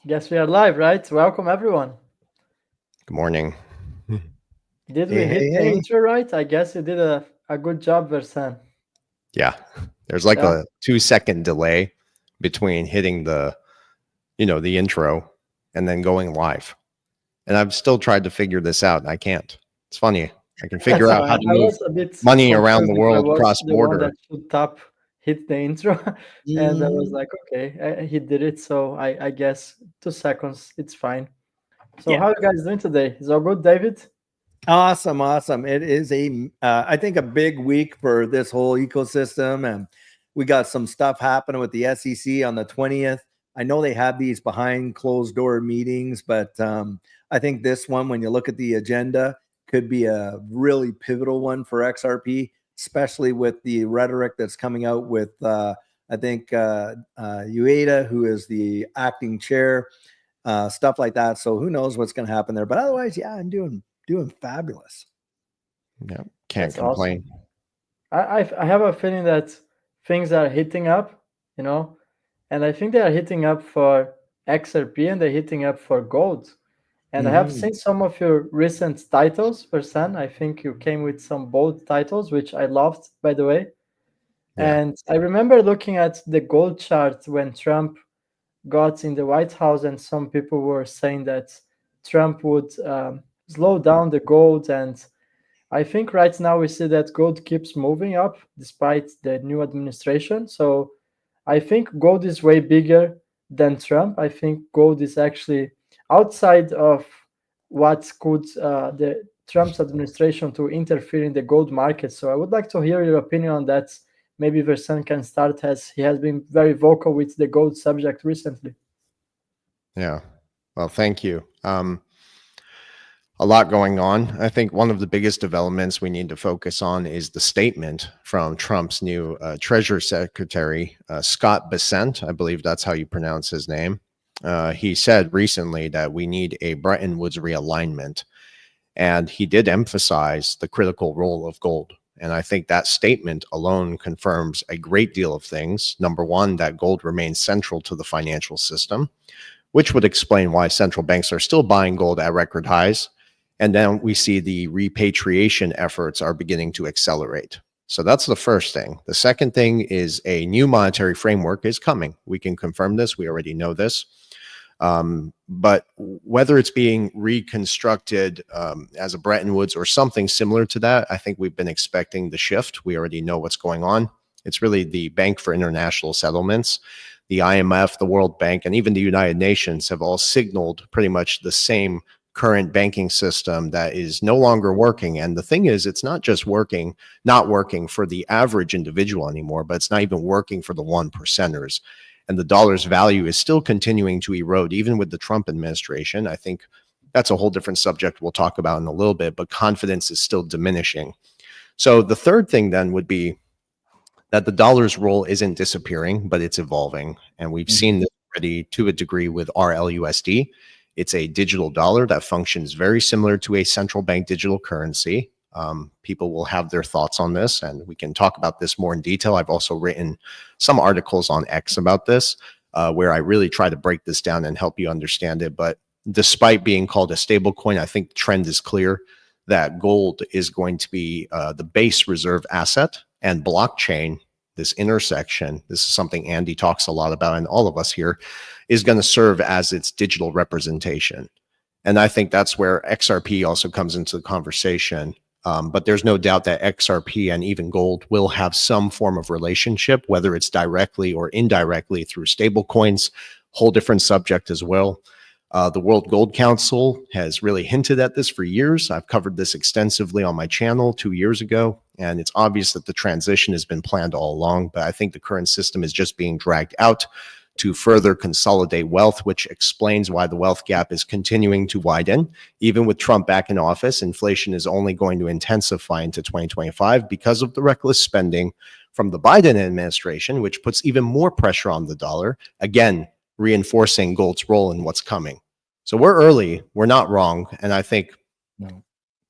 Guess we are live, right? Welcome, everyone. Good morning. Did we Hey, hit hey, the hey. intro right? I guess you did a good job, Versan. Yeah, there's like Yeah, a 2 second delay between hitting the intro and then going live. And I've still tried to figure this out and I can't. It's funny. I can figure that's out fine. how to I move was a bit money around confused the if I world was cross the one that border. should hit the intro, and I was Mm, like, okay, he did it, so I guess 2 seconds, it's fine. So, Yeah. how you guys doing today? Is all good, David? Awesome. Awesome. It is I think a big week for this whole ecosystem. And we got some stuff happening with the SEC on the 20th. I know they have these behind closed door meetings, but I think this one, when you look at the agenda, could be a really pivotal one for XRP, especially with the rhetoric that's coming out with, I think, Ueda, who is the acting chair, stuff like that. So who knows what's going to happen there. But otherwise, yeah, I'm doing fabulous. yeah, can't That's awesome. complain. I have a feeling that things are heating up, you know, and I think they are heating up for XRP and they're heating up for gold. And I have Mm-hmm. seen some of your recent titles, Persan. I think you came with some bold titles, which I loved, by the way. Yeah. And I remember looking at the gold chart when Trump got in the White House, and some people were saying that Trump would slow down the gold. And I think right now we see that gold keeps moving up despite the new administration. So I think gold is way bigger than Trump. I think gold is actually outside of what could the Trump's administration to interfere in the gold market. So I would like to hear your opinion on that. Maybe Versan can start, as he has been very vocal with the gold subject recently. Yeah. Well, thank you. A lot going on. I think one of the biggest developments we need to focus on is the statement from Trump's new Treasury Secretary, Scott Bessent. I believe that's how you pronounce his name. He said recently that we need a Bretton Woods realignment. And he did emphasize the critical role of gold. And I think that statement alone confirms a great deal of things. Number one, that gold remains central to the financial system, which would explain why central banks are still buying gold at record highs. And then we see the repatriation efforts are beginning to accelerate. So that's the first thing. The second thing is a new monetary framework is coming. We can confirm this. We already know this. But whether it's being reconstructed as a Bretton Woods or something similar to that, I think we've been expecting the shift. We already know what's going on. It's really the Bank for International Settlements. The IMF, the World Bank, and even the United Nations have all signaled pretty much the same current banking system that is no longer working. And the thing is, it's not just not working for the average individual anymore, but it's not even working for the 1%ers. And the dollar's value is still continuing to erode, even with the Trump administration. I think that's a whole different subject we'll talk about in a little bit, but confidence is still diminishing. So the third thing then would be that the dollar's role isn't disappearing, but it's evolving. And we've seen this already to a degree with RLUSD. It's a digital dollar that functions very similar to a central bank digital currency. People will have their thoughts on this, and we can talk about this more in detail. I've also written some articles on X about this, where I really try to break this down and help you understand it. But despite being called a stable coin, I think the trend is clear that gold is going to be the base reserve asset, and blockchain, this intersection, this is something Andy talks a lot about and all of us here, is going to serve as its digital representation. And I think that's where XRP also comes into the conversation. But there's no doubt that XRP and even gold will have some form of relationship, whether it's directly or indirectly through stable coins, whole different subject as well. The World Gold Council has really hinted at this for years. I've covered this extensively on my channel 2 years ago, and it's obvious that the transition has been planned all along, but I think the current system is just being dragged out to further consolidate wealth, which explains why the wealth gap is continuing to widen. Even with Trump back in office, inflation is only going to intensify into 2025 because of the reckless spending from the Biden administration, which puts even more pressure on the dollar, again, reinforcing gold's role in what's coming. So we're early, we're not wrong, and I think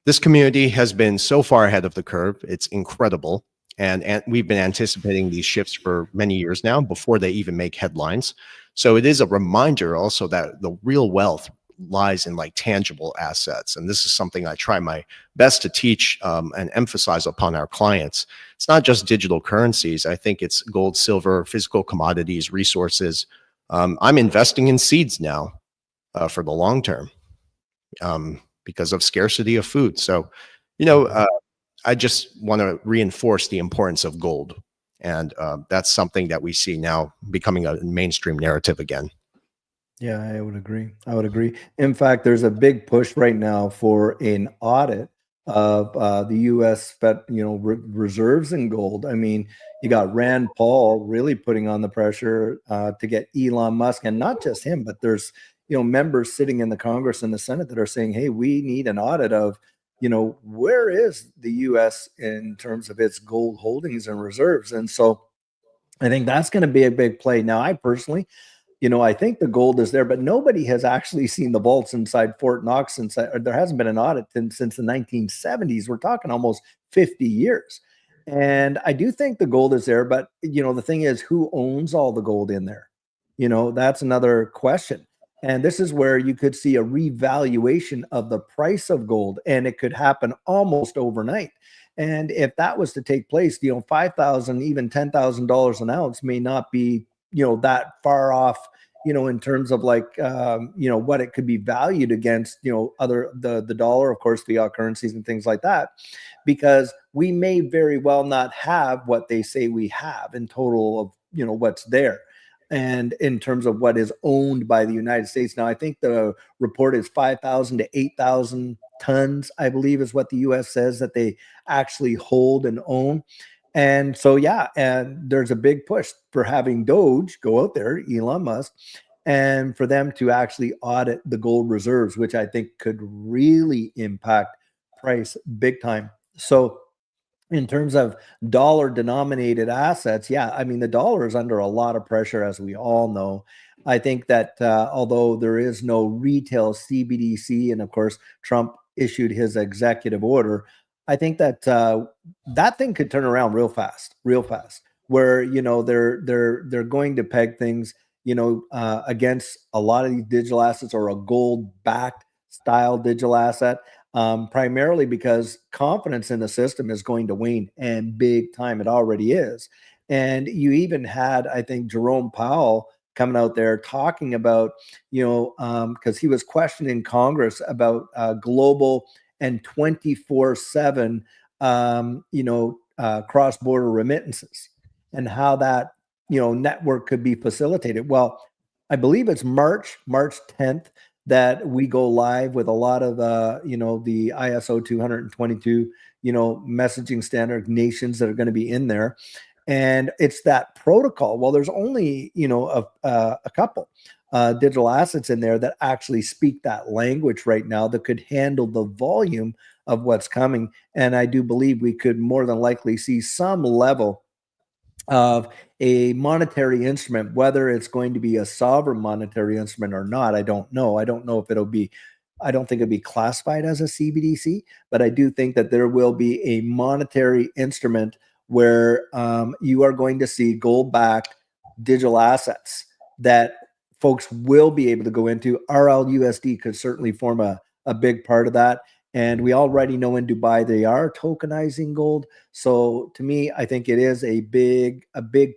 this community has been so far ahead of the curve. It's incredible. And we've been anticipating these shifts for many years now before they even make headlines. So it is a reminder also that the real wealth lies in like tangible assets. And this is something I try my best to teach and emphasize upon our clients. It's not just digital currencies. I think it's gold, silver, physical commodities, resources. I'm investing in seeds now for the long term because of scarcity of food. So, I just want to reinforce the importance of gold. And that's something that we see now becoming a mainstream narrative again. Yeah, I would agree. I would agree. In fact, there's a big push right now for an audit of the U.S. Reserves in gold. I mean, you got Rand Paul really putting on the pressure to get Elon Musk, and not just him, but there's members sitting in the Congress and the Senate that are saying, "Hey, we need an audit of where is the U.S. in terms of its gold holdings and reserves." And so, I think that's going to be a big play. Now, I personally, I think the gold is there, but nobody has actually seen the vaults inside Fort Knox there hasn't been an audit since the 1970s. We're talking almost 50 years. And I do think the gold is there, but the thing is, who owns all the gold in there? That's another question. And this is where you could see a revaluation of the price of gold, and it could happen almost overnight. And if that was to take place, $5,000, even $10,000 an ounce may not be that far off, in terms of like what it could be valued against, the dollar, of course, fiat currencies and things like that, because we may very well not have what they say we have in total of what's there. And in terms of what is owned by the United States. Now, I think the report is 5,000 to 8,000 tons, I believe, is what the US says that they actually hold and own. And so, yeah, and there's a big push for having Doge go out there, Elon Musk, and for them to actually audit the gold reserves, which I think could really impact price big time. So, in terms of dollar denominated assets, yeah, I mean, the dollar is under a lot of pressure, as we all know. I think that although there is no retail CBDC, and of course, Trump issued his executive order, I think that that thing could turn around real fast, where they're going to peg things against a lot of these digital assets or a gold backed style digital asset, primarily because confidence in the system is going to wane, and big time. It already is. And you even had, I think, Jerome Powell coming out there talking about, because he was questioning Congress about global and 24/7, cross-border remittances, and how that, network could be facilitated. Well, I believe it's March 10th that we go live with a lot of, the ISO 222, messaging standard nations that are going to be in there. And it's that protocol. Well, there's only, a couple digital assets in there that actually speak that language right now that could handle the volume of what's coming. And I do believe we could more than likely see some level of a monetary instrument, whether it's going to be a sovereign monetary instrument or not. I don't know. I don't know if I don't think it'll be classified as a CBDC, but I do think that there will be a monetary instrument where you are going to see gold-backed digital assets that folks will be able to go into. RLUSD could certainly form a big part of that. And we already know in Dubai, they are tokenizing gold. So to me, I think it is a big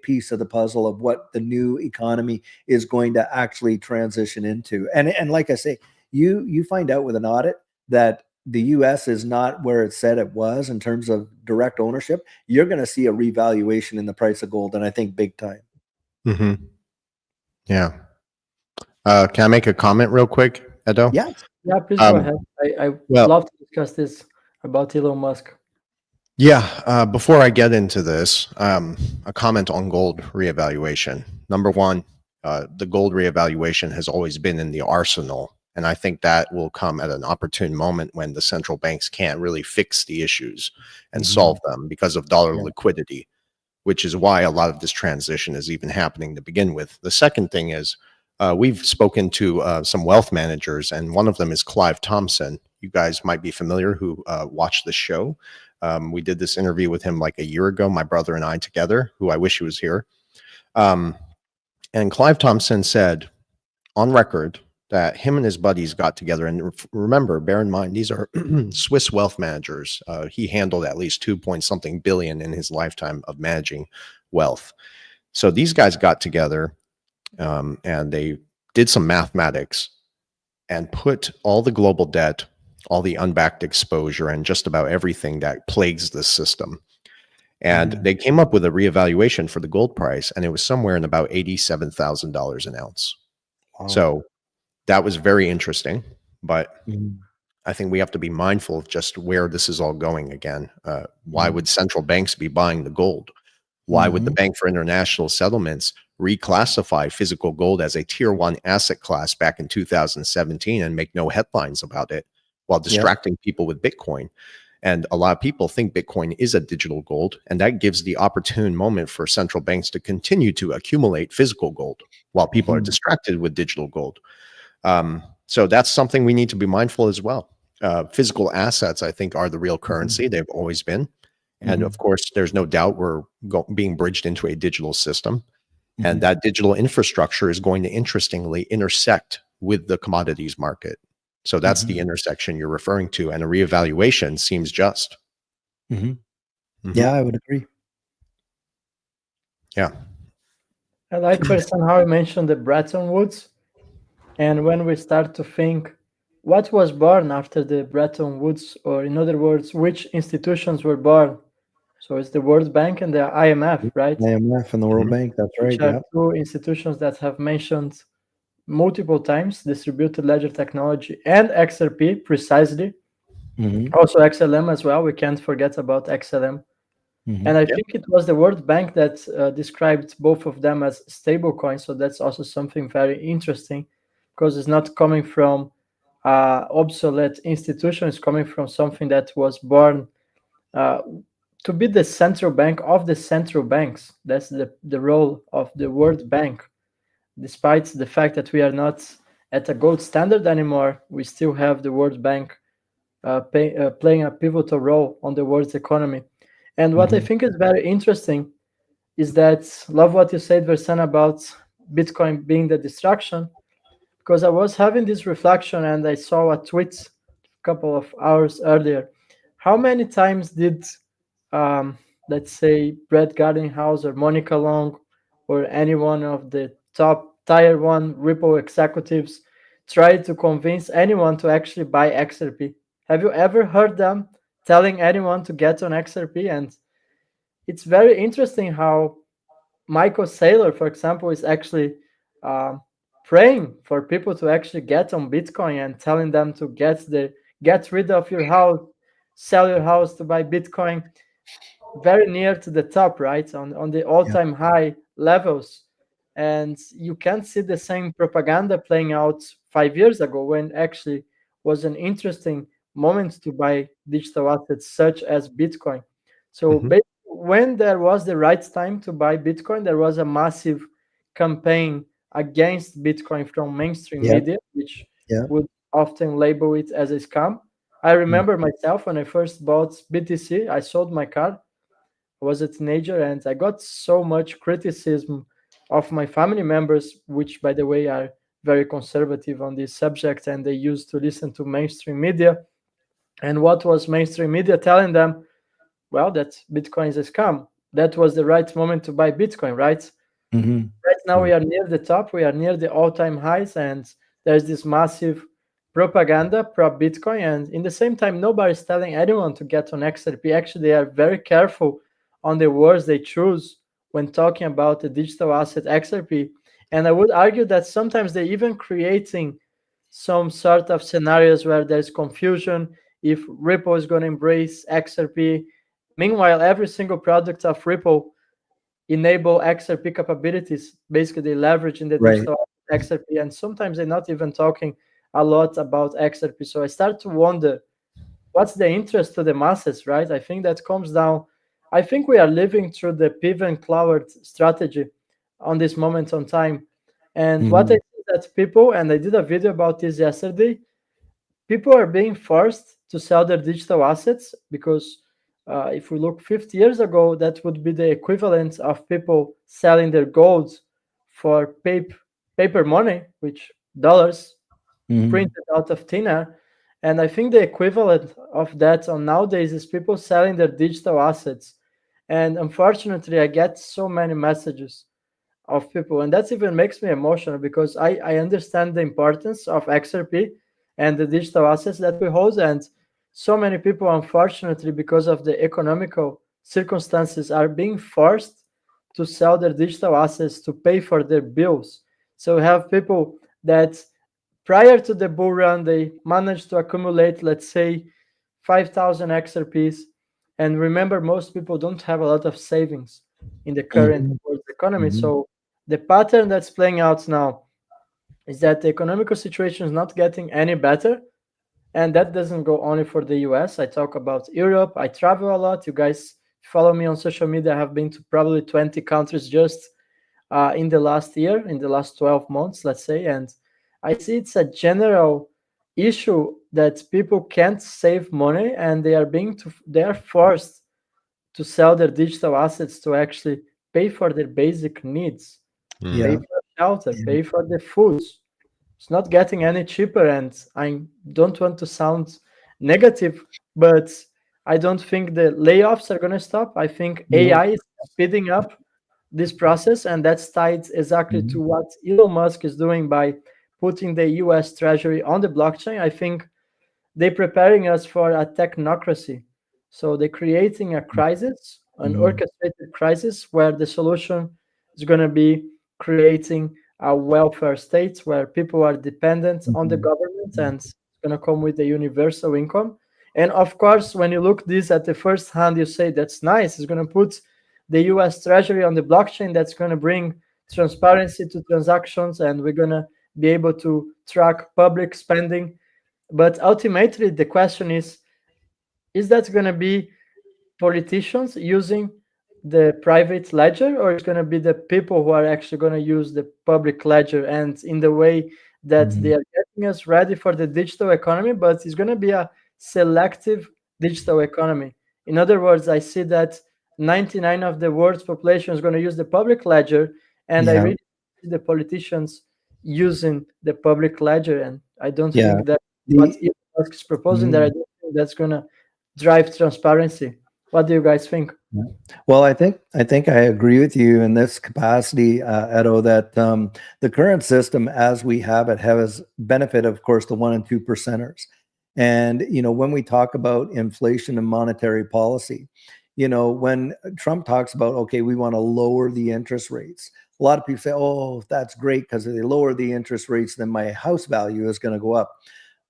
piece of the puzzle of what the new economy is going to actually transition into. And like I say, you find out with an audit that the US is not where it said it was in terms of direct ownership, you're going to see a revaluation in the price of gold. And I think big time. Mm-hmm. Yeah. Can I make a comment real quick, Edo? Yeah. Yeah, please go ahead. I well- love to discuss this about Elon Musk. Yeah. Before I get into this, a comment on gold reevaluation. Number one, the gold reevaluation has always been in the arsenal. And I think that will come at an opportune moment when the central banks can't really fix the issues and solve them because of dollar liquidity, which is why a lot of this transition is even happening to begin with. The second thing is we've spoken to some wealth managers, and one of them is Clive Thompson. You guys might be familiar who watched the show. We did this interview with him like a year ago, my brother and I together, who I wish he was here. And Clive Thompson said on record that him and his buddies got together. And remember, bear in mind, these are Swiss wealth managers. He handled at least 2 billion in his lifetime of managing wealth. So these guys got together and they did some mathematics and put all the global debt, all the unbacked exposure, and just about everything that plagues this system. And they came up with a reevaluation for the gold price, and it was somewhere in about $87,000 an ounce. Wow. So that was very interesting, but I think we have to be mindful of just where this is all going again. Why would central banks be buying the gold? Why would the Bank for International Settlements reclassify physical gold as a tier 1 asset class back in 2017 and make no headlines about it while distracting people with Bitcoin? And a lot of people think Bitcoin is a digital gold, and that gives the opportune moment for central banks to continue to accumulate physical gold while people are distracted with digital gold. So that's something we need to be mindful as well. Physical assets, I think, are the real currency. They've always been. And of course, there's no doubt we're being bridged into a digital system. And that digital infrastructure is going to interestingly intersect with the commodities market. So that's the intersection you're referring to. And a reevaluation seems just. Yeah, I would agree. Yeah. I like person how you mentioned the Bretton Woods. And when we start to think what was born after the Bretton Woods, or in other words, which institutions were born. So it's the World Bank and the IMF, right? IMF and the World Bank, that's right. Which are two institutions that have mentioned multiple times distributed ledger technology and XRP precisely. Also XLM as well. We can't forget about XLM. And I think it was the World Bank that described both of them as stable coins. So that's also something very interesting, because it's not coming from obsolete institution. It's coming from something that was born to be the central bank of the central banks. That's the role of the World Bank. Despite the fact that we are not at a gold standard anymore, we still have the World Bank playing a pivotal role on the world's economy. And what I think is very interesting is that, love what you said, Versan, about Bitcoin being the distraction, because I was having this reflection and I saw a tweet a couple of hours earlier. How many times did, let's say, Brett Gardenhouse or Monica Long or any one of the top tier 1 Ripple executives try to convince anyone to actually buy XRP? Have you ever heard them telling anyone to get on XRP? And it's very interesting how Michael Saylor, for example, is actually praying for people to actually get on Bitcoin and telling them to get rid of your house, sell your house to buy Bitcoin, very near to the top, right? On the all-time high levels. And you can see the same propaganda playing out 5 years ago, when actually was an interesting moment to buy digital assets such as Bitcoin. So when there was the right time to buy Bitcoin, there was a massive campaign against Bitcoin from mainstream media, which would often label it as a scam. I remember myself when I first bought BTC, I sold my car. I was a teenager and I got so much criticism of my family members, which, by the way, are very conservative on this subject, and they used to listen to mainstream media. And what was mainstream media telling them? Well, that Bitcoin is a scam. That was the right moment to buy Bitcoin, right? Right now we are near the top. We are near the all-time highs, and there's this massive propaganda pro-Bitcoin. And in the same time, nobody's telling anyone to get on XRP. Actually, they are very careful on the words they choose when talking about the digital asset XRP. And I would argue that sometimes they're even creating some sort of scenarios where there's confusion if Ripple is going to embrace XRP. Meanwhile, every single product of Ripple enable XRP capabilities. Basically, they leverage in the digital XRP, and sometimes they're not even talking a lot about XRP. So I start to wonder, what's the interest to the masses, right? I think that comes down. I think we are living through the pivot and cloud strategy on this moment on time. And what I see that people, and I did a video about this yesterday, people are being forced to sell their digital assets because if we look 50 years ago, that would be the equivalent of people selling their gold for paper money, which dollars Mhm. printed out of thin air. And I think the equivalent of that on nowadays is people selling their digital assets. And unfortunately, I get so many messages of people, and that even makes me emotional because I understand the importance of XRP and the digital assets that we hold. And so many people, unfortunately, because of the economical circumstances, are being forced to sell their digital assets to pay for their bills. So we have people that prior to the bull run, they managed to accumulate, let's say, 5,000 XRPs. And remember, most people don't have a lot of savings in the current Mhm. world economy. Mhm. So the pattern that's playing out now is that the economical situation is not getting any better. And that doesn't go only for the US. I talk about Europe. I travel a lot. You guys follow me on social media. I have been to probably 20 countries just in the last year, in the last 12 months, let's say. And I see it's a general issue that people can't save money and they are forced to sell their digital assets to actually pay for their basic needs, pay Yeah. Mm. for shelter, pay for the foods. It's not getting any cheaper, and I don't want to sound negative, but I don't think the layoffs are going to stop. I think No. AI is speeding up this process, and that's tied exactly to Mhm. what Elon Musk is doing by putting the US Treasury on the blockchain. I think they're preparing us for a technocracy. So they're creating a crisis, an Mhm. orchestrated crisis, where the solution is going to be creating a welfare state where people are dependent on the Mhm. government and it's going to come with a universal income. And of course, when you look this at the first hand, you say that's nice. It's going to put the US Treasury on the blockchain. That's going to bring transparency to transactions, and we're going to be able to track public spending. But ultimately, the question is that going to be politicians using the private ledger, or it's going to be the people who are actually going to use the public ledger and in the way that they Mhm. are getting us ready for the digital economy, but it's going to be a selective digital economy. In other words, I see that 99 of the world's population is going to use the public ledger, and I Yeah. really see the politicians using the public ledger, and I don't Yeah. think that what The Elon Musk is proposing that I Mhm. don't think that's going to drive transparency. What do you guys think? Yeah. Well, I think I agree with you in this capacity, Edo, that the current system as we have it has benefit, of course, the 1% and 2%ers. And when we talk about inflation and monetary policy, when Trump talks about, okay, we want to lower the interest rates, a lot of people say, oh, that's great because if they lower the interest rates, then my house value is going to go up.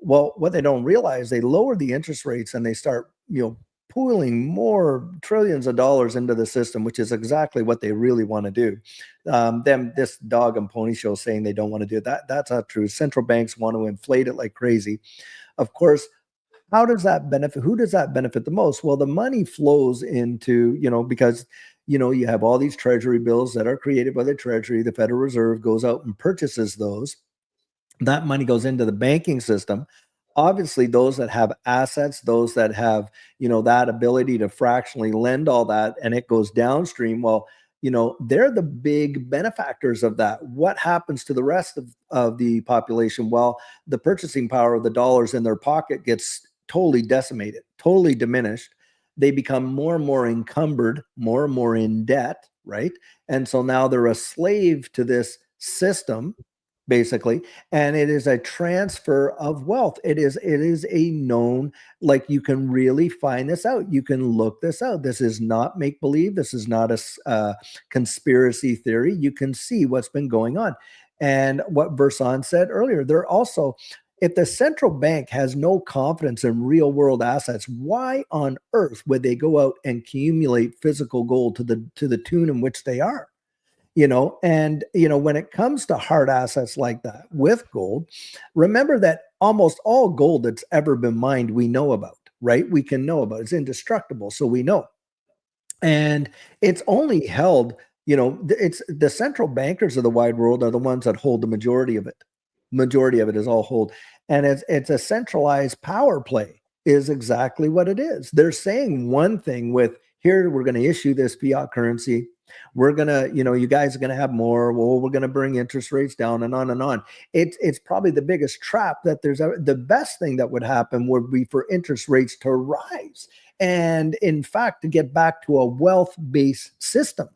Well, what they don't realize, they lower the interest rates and they start, pooling more trillions of dollars into the system, which is exactly what they really want to do. This dog and pony show saying they don't want to do that. That's not true. Central banks want to inflate it like crazy. Of course, how does that benefit? Who does that benefit the most? Well, the money flows into, because, you have all these treasury bills that are created by the treasury. The Federal Reserve goes out and purchases those. That money goes into the banking system. Obviously, those that have assets, those that have, that ability to fractionally lend all that, and it goes downstream, well, they're the big benefactors of that. What happens to the rest of the population? Well, the purchasing power of the dollars in their pocket gets totally decimated, totally diminished. They become more and more encumbered, more and more in debt, right? And so now they're a slave to this system, basically, and it is a transfer of wealth. It is a known, like, you can really find this out. You can look this out. This is not make believe. This is not a conspiracy theory. You can see what's been going on. And what Verson said earlier, they're also, if the central bank has no confidence in real world assets, why on earth would they go out and accumulate physical gold to the tune in which they are? And when it comes to hard assets like that with gold, remember that almost all gold that's ever been mined we know about, right? We can know about. It's indestructible, so we know. And it's only held, it's the central bankers of the wide world are the ones that hold the majority of it. Majority of it is all hold. And it's a centralized power play is exactly what it is. They're saying one thing with, here we're going to issue this fiat currency, We're gonna, you guys are gonna have more. Well, we're gonna bring interest rates down, and on and on. It's probably the biggest trap that there's ever. The best thing that would happen would be for interest rates to rise, and in fact, to get back to a wealth-based system.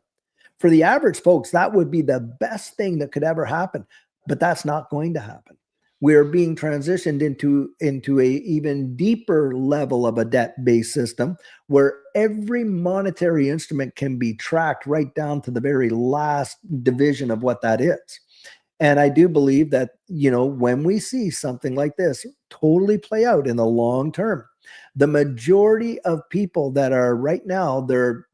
For the average folks, that would be the best thing that could ever happen, but that's not going to happen. We're being transitioned into a even deeper level of a debt-based system where every monetary instrument can be tracked right down to the very last division of what that is. And I do believe that, when we see something like this totally play out in the long term, the majority of people that are right now, their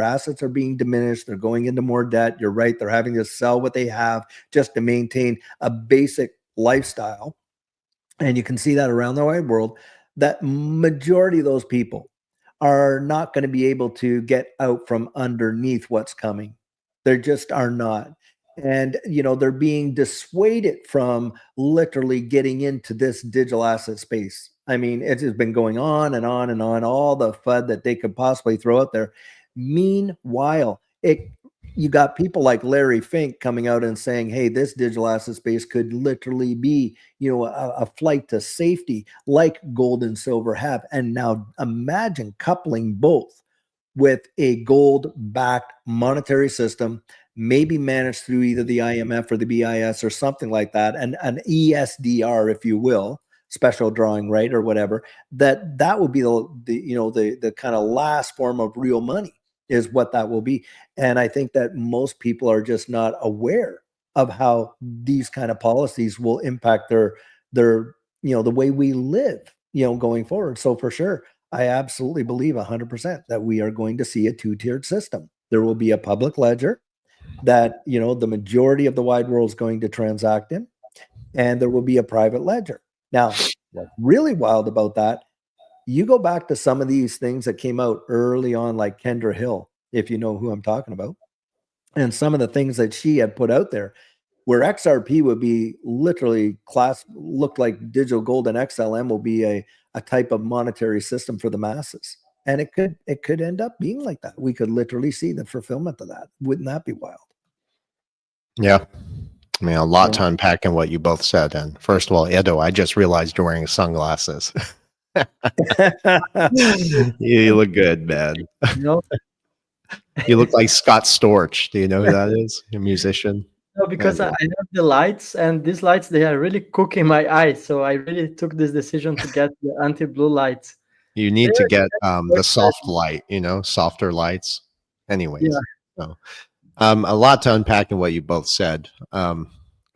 assets are being diminished. They're going into more debt. You're right. They're having to sell what they have just to maintain a basic lifestyle. And you can see that around the wide world, that majority of those people are not going to be able to get out from underneath what's coming. They just are not. And, they're being dissuaded from literally getting into this digital asset space. I mean, it has been going on and on and on, all the FUD that they could possibly throw out there. Meanwhile, you got people like Larry Fink coming out and saying, hey, this digital asset space could literally be, a flight to safety like gold and silver have. And now imagine coupling both with a gold-backed monetary system, maybe managed through either the IMF or the BIS or something like that, and an ESDR, if you will, special drawing right or whatever, that would be the kind of last form of real money is what that will be. And I think that most people are just not aware of how these kind of policies will impact their the way we live, going forward. So for sure, I absolutely believe 100% that we are going to see a two-tiered system. There will be a public ledger that, the majority of the wide world is going to transact in, and there will be a private ledger. Now, what's really wild about that, you go back to some of these things that came out early on, like Kendra Hill, if you know who I'm talking about, and some of the things that she had put out there, where XRP would be literally looked like digital gold, and XLM will be a type of monetary system for the masses. And it could end up being like that. We could literally see the fulfillment of that. Wouldn't that be wild? Yeah. I mean, a lot to unpack in what you both said. And first of all, Edo, I just realized you're wearing sunglasses. You look good, man. You look like Scott Storch. Do you know who that is? A musician. No, because I have the lights, and these lights, they are really cooking my eyes. So I really took this decision to get the anti-blue lights. You need to get the soft light, softer lights. Anyways, yeah. So, a lot to unpack in what you both said. God,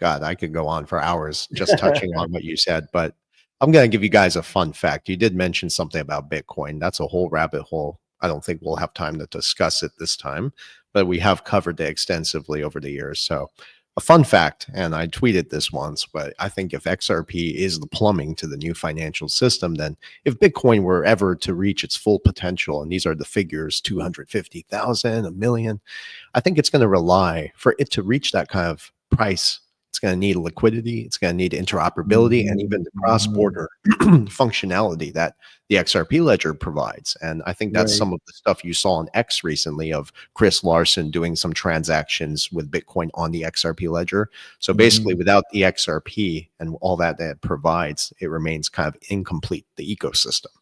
I could go on for hours just touching on what you said, but I'm going to give you guys a fun fact. You did mention something about Bitcoin. That's a whole rabbit hole. I don't think we'll have time to discuss it this time, but we have covered it extensively over the years. So a fun fact, and I tweeted this once, but I think if XRP is the plumbing to the new financial system, then if Bitcoin were ever to reach its full potential, and these are the figures, 250,000, a million, I think it's going to rely for it to reach that kind of price. It's going to need liquidity. It's going to need interoperability and even the cross-border functionality that the XRP ledger provides. And I think that's some of the stuff you saw on X recently of Chris Larson doing some transactions with Bitcoin on the XRP ledger. So basically, without the XRP and all that it provides, it remains kind of incomplete, the ecosystem.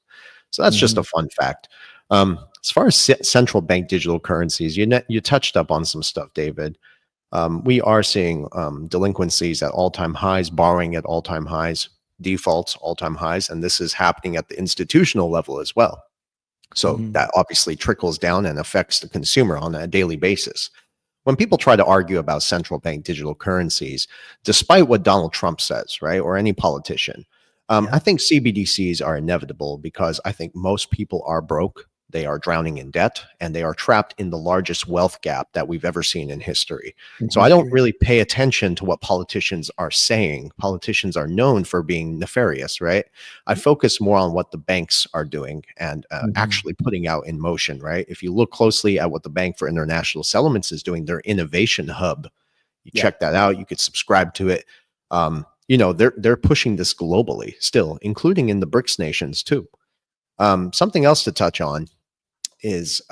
So that's just a fun fact. As far as central bank digital currencies, you touched up on some stuff, David. We are seeing delinquencies at all-time highs, borrowing at all-time highs, defaults all-time highs, and this is happening at the institutional level as well. So that obviously trickles down and affects the consumer on a daily basis. When people try to argue about central bank digital currencies, despite what Donald Trump says, right, or any politician, I think CBDCs are inevitable because I think most people are broke. They are drowning in debt, and they are trapped in the largest wealth gap that we've ever seen in history. So I don't really pay attention to what politicians are saying. Politicians are known for being nefarious, right? I focus more on what the banks are doing and actually putting out in motion, right? If you look closely at what the Bank for International Settlements is doing, their innovation hub, you check that out. You could subscribe to it. They're pushing this globally still, including in the BRICS nations too. Something else to touch on is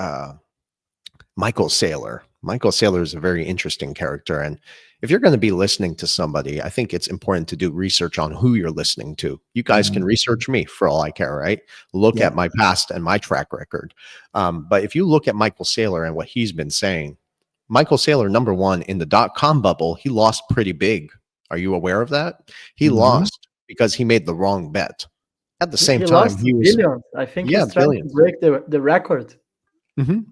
Michael Saylor. Michael Saylor is a very interesting character. And if you're going to be listening to somebody, I think it's important to do research on who you're listening to. You guys can research me for all I care, right? Look at my past and my track record. But if you look at Michael Saylor and what he's been saying, Michael Saylor, number one, in the dot-com bubble, he lost pretty big. Are you aware of that? He lost because he made the wrong bet. At the same He time, lost he was, billions. I think yeah, he's trying billions. to break the record.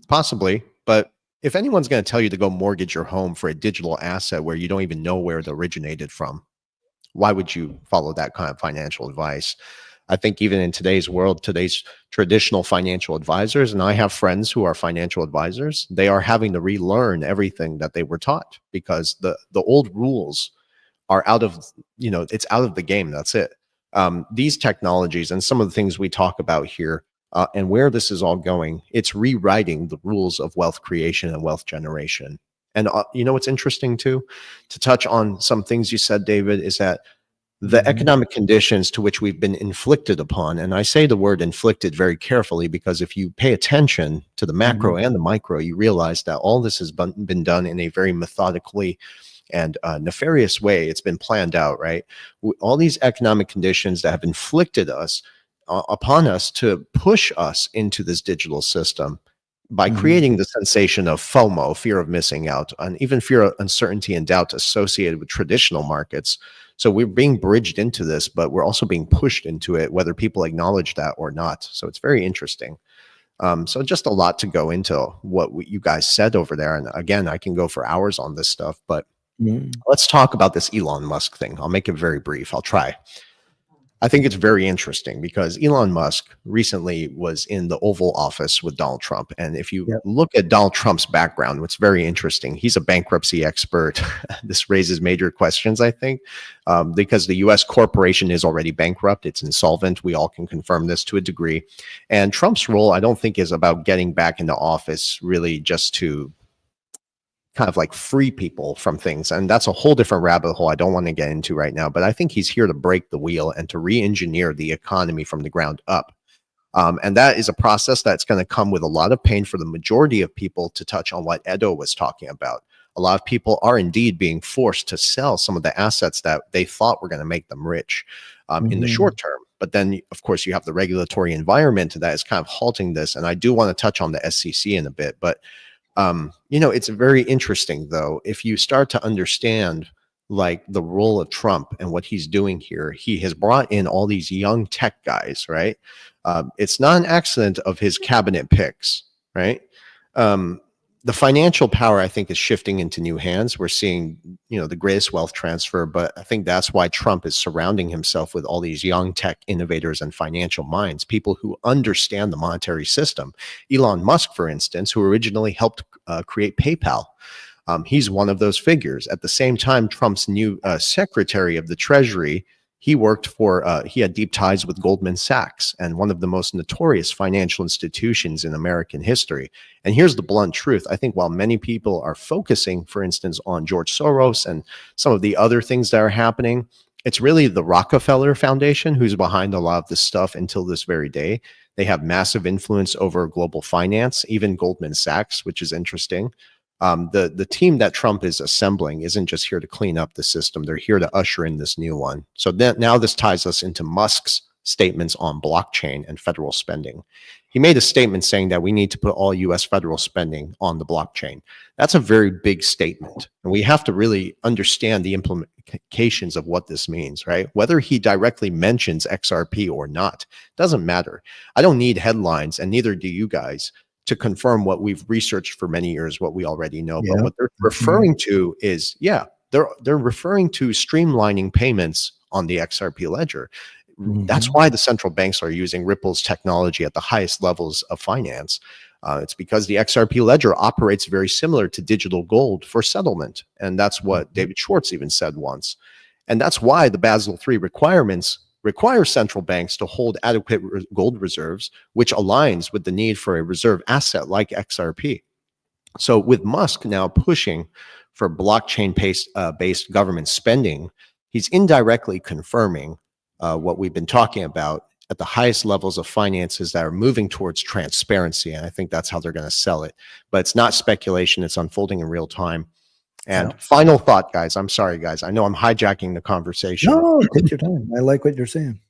Possibly. But if anyone's going to tell you to go mortgage your home for a digital asset where you don't even know where it originated from, why would you follow that kind of financial advice? I think even in today's world, today's traditional financial advisors, and I have friends who are financial advisors, they are having to relearn everything that they were taught because the old rules are out of, it's out of the game. That's it. These technologies and some of the things we talk about here and where this is all going, it's rewriting the rules of wealth creation and wealth generation. And what's interesting too, to touch on some things you said, David, is that the economic conditions to which we've been inflicted upon, and I say the word inflicted very carefully because if you pay attention to the macro and the micro, you realize that all this has been done in a very methodically and nefarious way. It's been planned out, right? All these economic conditions that have inflicted us upon us to push us into this digital system by creating the sensation of FOMO, fear of missing out, and even fear of uncertainty and doubt associated with traditional markets. So we're being bridged into this, but we're also being pushed into it, whether people acknowledge that or not. So it's very interesting. So just a lot to go into what you guys said over there. And again, I can go for hours on this stuff, but let's talk about this Elon Musk thing. I'll make it very brief. I'll try. I think it's very interesting because Elon Musk recently was in the Oval Office with Donald Trump. And if you look at Donald Trump's background, what's very interesting, he's a bankruptcy expert. This raises major questions, I think, because the U.S. corporation is already bankrupt. It's insolvent. We all can confirm this to a degree. And Trump's role, I don't think, is about getting back into office really just to kind of like free people from things. And that's a whole different rabbit hole I don't want to get into right now, but I think he's here to break the wheel and to re-engineer the economy from the ground up. And that is a process that's going to come with a lot of pain for the majority of people, to touch on what Edo was talking about. A lot of people are indeed being forced to sell some of the assets that they thought were going to make them rich in the short term. But then, of course, you have the regulatory environment that is kind of halting this. And I do want to touch on the SEC in a bit, but it's very interesting, though, if you start to understand like the role of Trump and what he's doing here. He has brought in all these young tech guys, right? It's not an accident of his cabinet picks, right? The financial power, I think, is shifting into new hands. We're seeing, the greatest wealth transfer, but I think that's why Trump is surrounding himself with all these young tech innovators and financial minds, people who understand the monetary system. Elon Musk, for instance, who originally helped create PayPal. He's one of those figures. At the same time, Trump's new Secretary of the Treasury, he worked for, he had deep ties with Goldman Sachs, and one of the most notorious financial institutions in American history. And here's the blunt truth. I think while many people are focusing, for instance, on George Soros and some of the other things that are happening, it's really the Rockefeller Foundation who's behind a lot of this stuff until this very day. They have massive influence over global finance, even Goldman Sachs, which is interesting. The team that Trump is assembling isn't just here to clean up the system. They're here to usher in this new one. So now this ties us into Musk's statements on blockchain and federal spending. He made a statement saying that we need to put all U.S. federal spending on the blockchain. That's a very big statement. And we have to really understand the implications of what this means, right? Whether he directly mentions XRP or not, doesn't matter. I don't need headlines, and neither do you guys, to confirm what we've researched for many years, what we already know. But what they're referring to is, they're referring to streamlining payments on the XRP ledger. That's why the central banks are using Ripple's technology at the highest levels of finance. It's because the XRP ledger operates very similar to digital gold for settlement. And that's what David Schwartz even said once. And that's why the Basel III requirements require central banks to hold adequate gold reserves, which aligns with the need for a reserve asset like XRP. So with Musk now pushing for blockchain-based government spending, he's indirectly confirming what we've been talking about at the highest levels of finances that are moving towards transparency. And I think that's how they're going to sell it. But it's not speculation. It's unfolding in real time. And final thought, guys. I'm sorry, guys. I know I'm hijacking the conversation. No, take your time. I like what you're saying.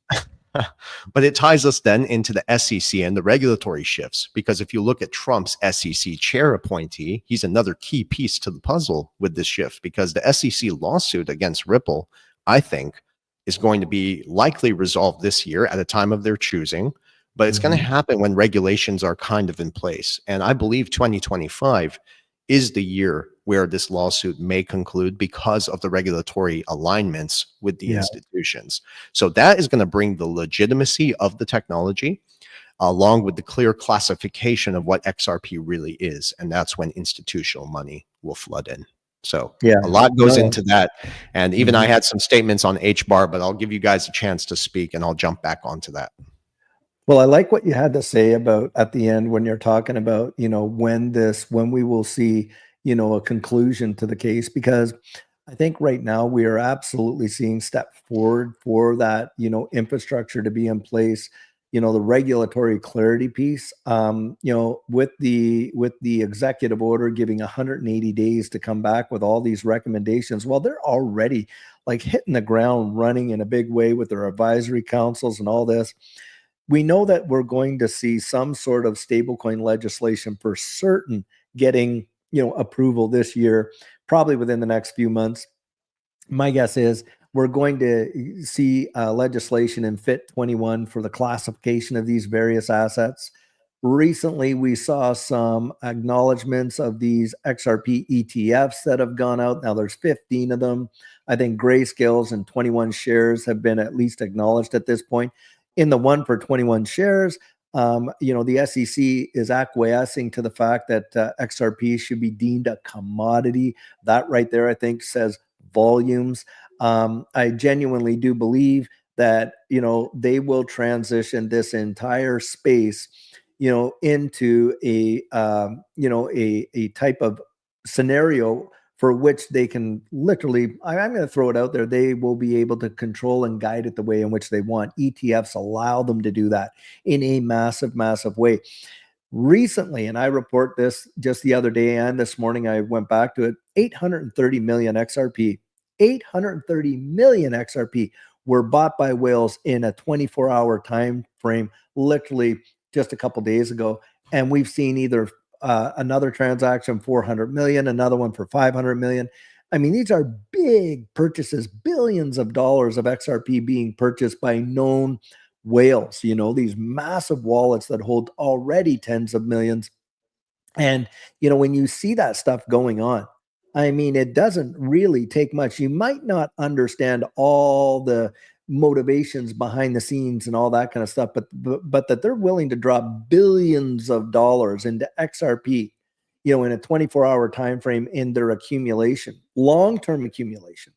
But it ties us then into the SEC and the regulatory shifts, because if you look at Trump's SEC chair appointee, he's another key piece to the puzzle with this shift, because the SEC lawsuit against Ripple, I think, is going to be likely resolved this year at a time of their choosing, but it's going to happen when regulations are kind of in place. And I believe 2025 is the year where this lawsuit may conclude because of the regulatory alignments with the institutions. So that is going to bring the legitimacy of the technology along with the clear classification of what XRP really is. And that's when institutional money will flood in. So a lot goes into that. And even I had some statements on HBAR, but I'll give you guys a chance to speak and I'll jump back onto that. Well, I like what you had to say about at the end when you're talking about, when we will see, a conclusion to the case, because I think right now we are absolutely seeing step forward for that, infrastructure to be in place, the regulatory clarity piece, with the executive order giving 180 days to come back with all these recommendations. Well, they're already like hitting the ground running in a big way with their advisory councils and all this. We know that we're going to see some sort of stablecoin legislation for certain getting, approval this year, probably within the next few months. My guess is we're going to see legislation in FIT 21 for the classification of these various assets. Recently, we saw some acknowledgments of these XRP ETFs that have gone out. Now there's 15 of them. I think Grayscales and 21 shares have been at least acknowledged at this point. In the one for 21 shares, the SEC is acquiescing to the fact that XRP should be deemed a commodity. That right there, I think, says volumes. I genuinely do believe that, they will transition this entire space, into a type of scenario for which they can literally, I'm going to throw it out there, they will be able to control and guide it the way in which they want. ETFs allow them to do that in a massive, massive way. Recently, and I report this just the other day and this morning, I went back to it, 830 million XRP, 830 million XRP were bought by whales in a 24-hour time frame, literally just a couple days ago. And we've seen either another transaction, 400 million, another one for 500 million. I mean, these are big purchases, billions of dollars of XRP being purchased by known whales, these massive wallets that hold already tens of millions. And, when you see that stuff going on, I mean, it doesn't really take much. You might not understand all the motivations behind the scenes and all that kind of stuff, but that they're willing to drop billions of dollars into XRP, in a 24-hour time frame in their accumulation, long-term accumulation.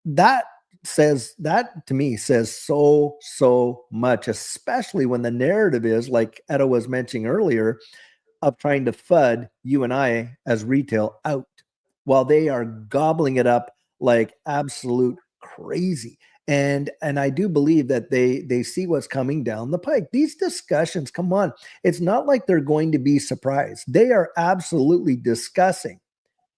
That to me says so much, especially when the narrative is, like Edo was mentioning earlier, of trying to FUD you and I as retail out while they are gobbling it up like absolute crazy. And I do believe that they see what's coming down the pike. These discussions, come on, it's not like they're going to be surprised. They are absolutely discussing,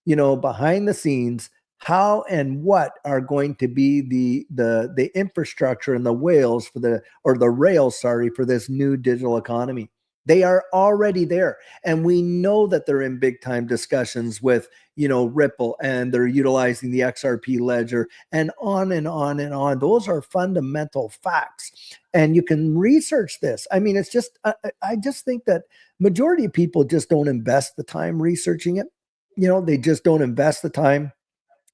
behind the scenes, how and what are going to be the infrastructure and the rails for this new digital economy. They are already there. And we know that they're in big time discussions with, Ripple, and they're utilizing the XRP ledger and on and on and on. Those are fundamental facts. And you can research this. I mean, it's just, I just think that majority of people just don't invest the time researching it. They just don't invest the time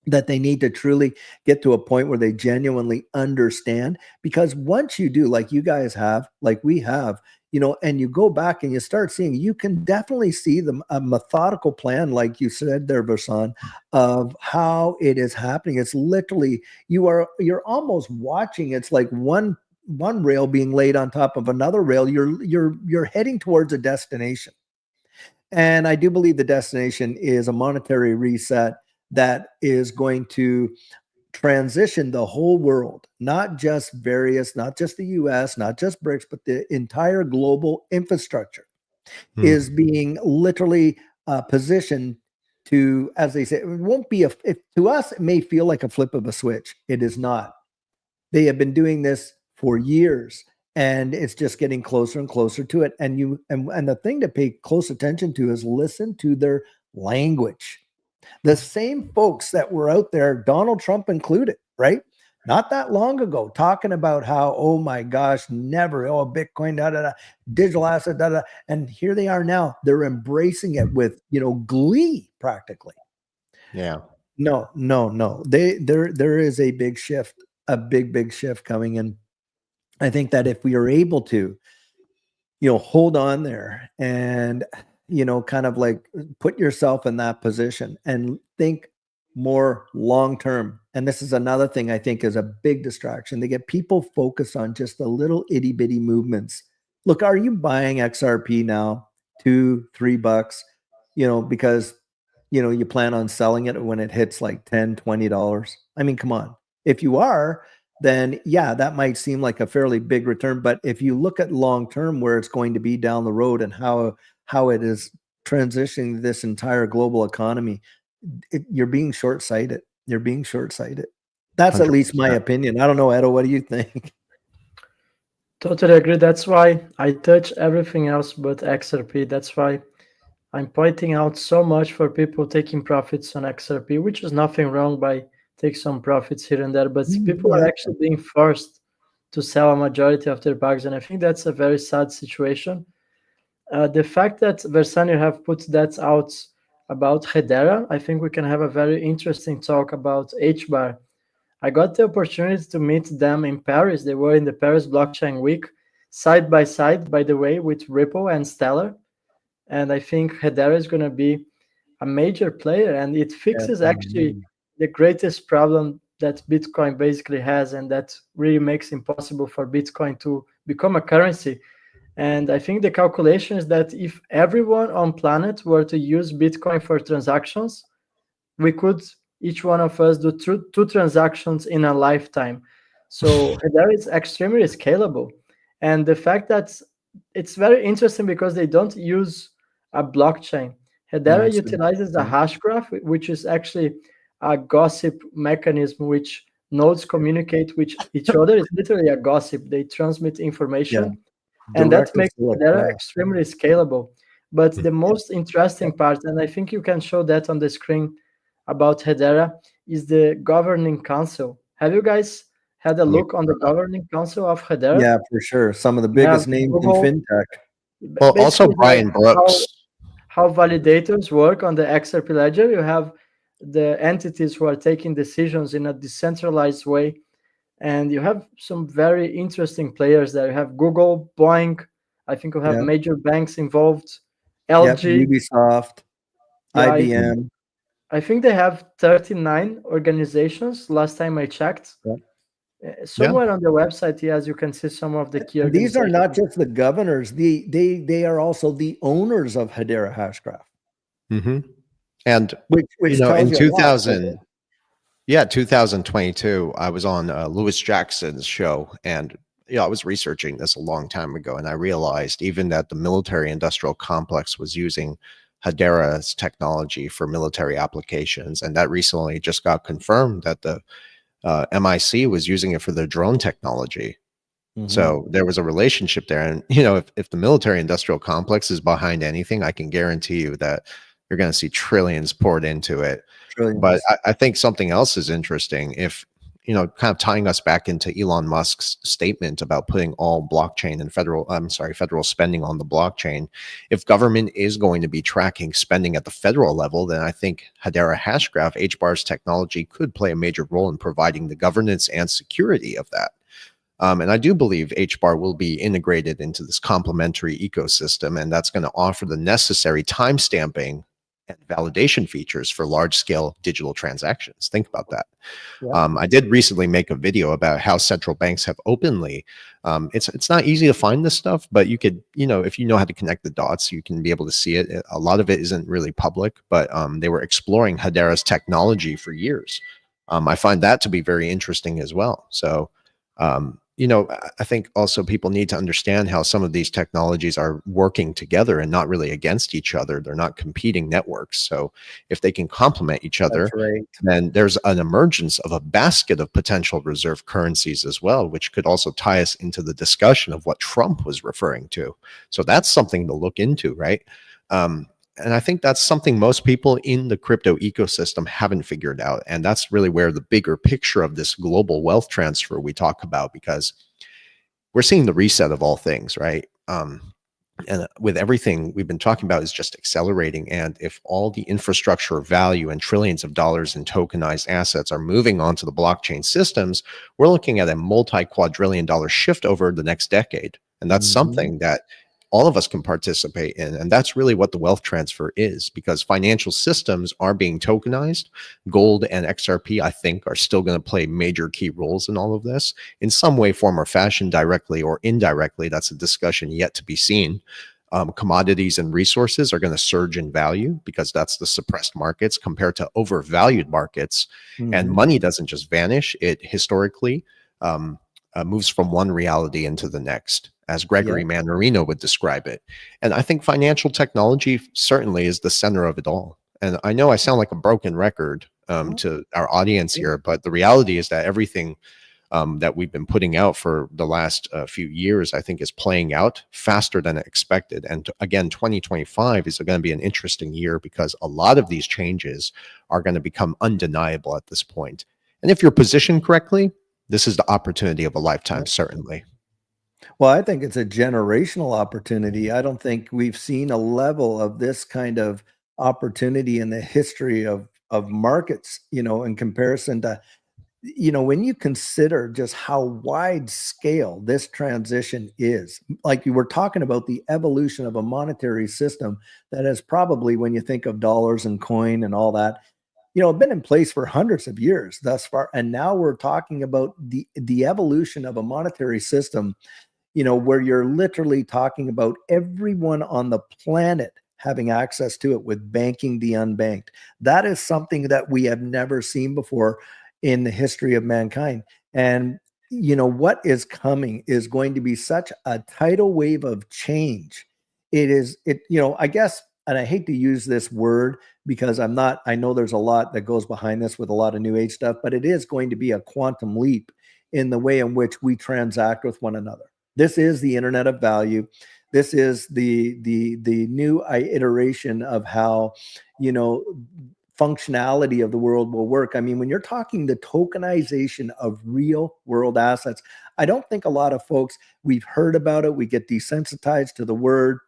that they need to truly get to a point where they genuinely understand. Because once you do, like you guys have, like we have, and you go back and you start seeing, you can definitely see a methodical plan, like you said there, Versan, of how it is happening. It's literally, you're almost watching. It's like one rail being laid on top of another rail. You're heading towards a destination. And I do believe the destination is a monetary reset that is going to transition the whole world, not just the US, not just BRICS, but the entire global infrastructure is being literally positioned to, as they say, it won't be to us, it may feel like a flip of a switch. It is not. They have been doing this for years, and it's just getting closer and closer to it. And the thing to pay close attention to is listen to their language. The same folks that were out there, Donald Trump included, right? Not that long ago, talking about how, oh my gosh, never, oh, Bitcoin, digital asset, and here they are now. They're embracing it with, glee, practically. Yeah. No. There is a big shift, a big shift coming in. I think that if we are able to, hold on there and, kind of like put yourself in that position and think more long-term. And this is another thing I think is a big distraction. They get people focused on just the little itty bitty movements. Look, are you buying XRP now, $2-3, because, you plan on selling it when it hits like $10-20? I mean, come on. If you are, then yeah, that might seem like a fairly big return. But if you look at long-term where it's going to be down the road and how it is transitioning this entire global economy, you're being short-sighted. You're being short-sighted. That's 100%. At least my opinion. I don't know, Edo, what do you think? Totally agree. That's why I touch everything else but XRP. That's why I'm pointing out so much for people taking profits on XRP, which is nothing wrong by take some profits here and there, but people are actually being forced to sell a majority of their bags, and I think that's a very sad situation. The fact that Versanio have put that out about Hedera, I think we can have a very interesting talk about HBAR. I got the opportunity to meet them in Paris. They were in the Paris Blockchain Week, side by side, by the way, with Ripple and Stellar. And I think Hedera is going to be a major player, and it fixes actually the greatest problem that Bitcoin basically has, and that really makes it impossible for Bitcoin to become a currency. And I think the calculation is that if everyone on planet were to use Bitcoin for transactions, we could, each one of us, do two transactions in a lifetime. So Hedera is extremely scalable. And the fact that it's very interesting because they don't use a blockchain. Hedera utilizes a hash graph, which is actually a gossip mechanism which nodes communicate with each other. It's literally a gossip. They transmit information. And that makes Hedera extremely scalable. But the most interesting part, and I think you can show that on the screen about Hedera, is the governing council. Have you guys had a look on the governing council of Hedera? Yeah, for sure. Some of the biggest names Google, in fintech. Well, also Brian Brooks. How validators work on the XRP ledger. You have the entities who are taking decisions in a decentralized way. And you have some very interesting players there. You have Google, Boeing. I think you have major banks involved. LG, Ubisoft, IBM. I think they have 39 organizations last time I checked. Somewhere on the website, as you can see some of the key organizations. These are not just the governors. They are also the owners of Hedera Hashgraph. And which in 2022, I was on Louis Jackson's show, and I was researching this a long time ago, and I realized even that the military-industrial complex was using Hedera's technology for military applications, and that recently just got confirmed that the MIC was using it for their drone technology. So there was a relationship there, and if the military-industrial complex is behind anything, I can guarantee you that you're going to see trillions poured into it. But I think something else is interesting. If, kind of tying us back into Elon Musk's statement about putting all blockchain and federal spending on the blockchain. If government is going to be tracking spending at the federal level, then I think Hedera Hashgraph, HBAR's technology, could play a major role in providing the governance and security of that. And I do believe HBAR will be integrated into this complementary ecosystem, and that's going to offer the necessary timestamping and validation features for large-scale digital transactions. Think about that. I did recently make a video about how central banks have openly, it's not easy to find this stuff, but you could, if you know how to connect the dots, you can be able to see it. A lot of it isn't really public, but they were exploring Hedera's technology for years. I find that to be very interesting as well. So, you know, I think also people need to understand how some of these technologies are working together and not really against each other. They're not competing networks. So if they can complement each other, That's right. then there's an emergence of a basket of potential reserve currencies as well, which could also tie us into the discussion of what Trump was referring to. So that's something to look into, right? And I think that's something most people in the crypto ecosystem haven't figured out. And that's really where the bigger picture of this global wealth transfer we talk about, because we're seeing the reset of all things, right? And with everything we've been talking about is just accelerating. And if all the infrastructure value and trillions of dollars in tokenized assets are moving onto the blockchain systems, we're looking at a multi-quadrillion dollar shift over the next decade. And that's something that all of us can participate in. And that's really what the wealth transfer is, because financial systems are being tokenized. Gold and XRP, I think, are still going to play major key roles in all of this in some way, form, or fashion, directly or indirectly. That's a discussion yet to be seen. Commodities and resources are going to surge in value because that's the suppressed markets compared to overvalued markets. And money doesn't just vanish. It historically moves from one reality into the next, as Gregory Mannarino would describe it. And I think financial technology certainly is the center of it all. And I know I sound like a broken record to our audience here, but the reality is that everything that we've been putting out for the last few years, I think, is playing out faster than expected. And again, 2025 is going to be an interesting year because a lot of these changes are going to become undeniable at this point. And if you're positioned correctly, this is the opportunity of a lifetime, certainly. Well, I think it's a generational opportunity. I don't think we've seen a level of this kind of opportunity in the history of markets, you know, in comparison to, you know, when you consider just how wide scale this transition is. Like you were talking about the evolution of a monetary system that has probably, when you think of dollars and coin and all that, you know, been in place for hundreds of years thus far. And now we're talking about the evolution of a monetary system, you know, where you're literally talking about everyone on the planet having access to it, with banking the unbanked. That is something that we have never seen before in the history of mankind. And, you know, what is coming is going to be such a tidal wave of change. You know, I guess, and I hate to use this word because I know there's a lot that goes behind this with a lot of new age stuff, but it is going to be a quantum leap in the way in which we transact with one another. This is the internet of value. This is the new iteration of how, you know, functionality of the world will work. I mean, when you're talking the tokenization of real world assets, I don't think a lot of folks, we've heard about it. We get desensitized to the word,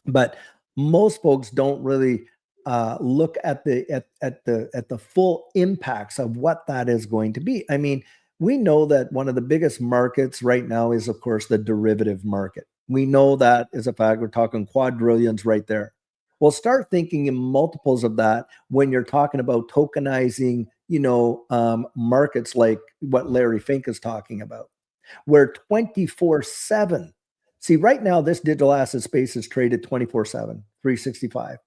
but most folks don't really look at the full impacts of what that is going to be. I mean, we know that one of the biggest markets right now is, of course, the derivative market. We know that is a fact. We're talking quadrillions right there. Well, start thinking in multiples of that when you're talking about tokenizing, you know, markets like what Larry Fink is talking about, where 24/7. See, right now, this digital asset space is traded 24/7, 365.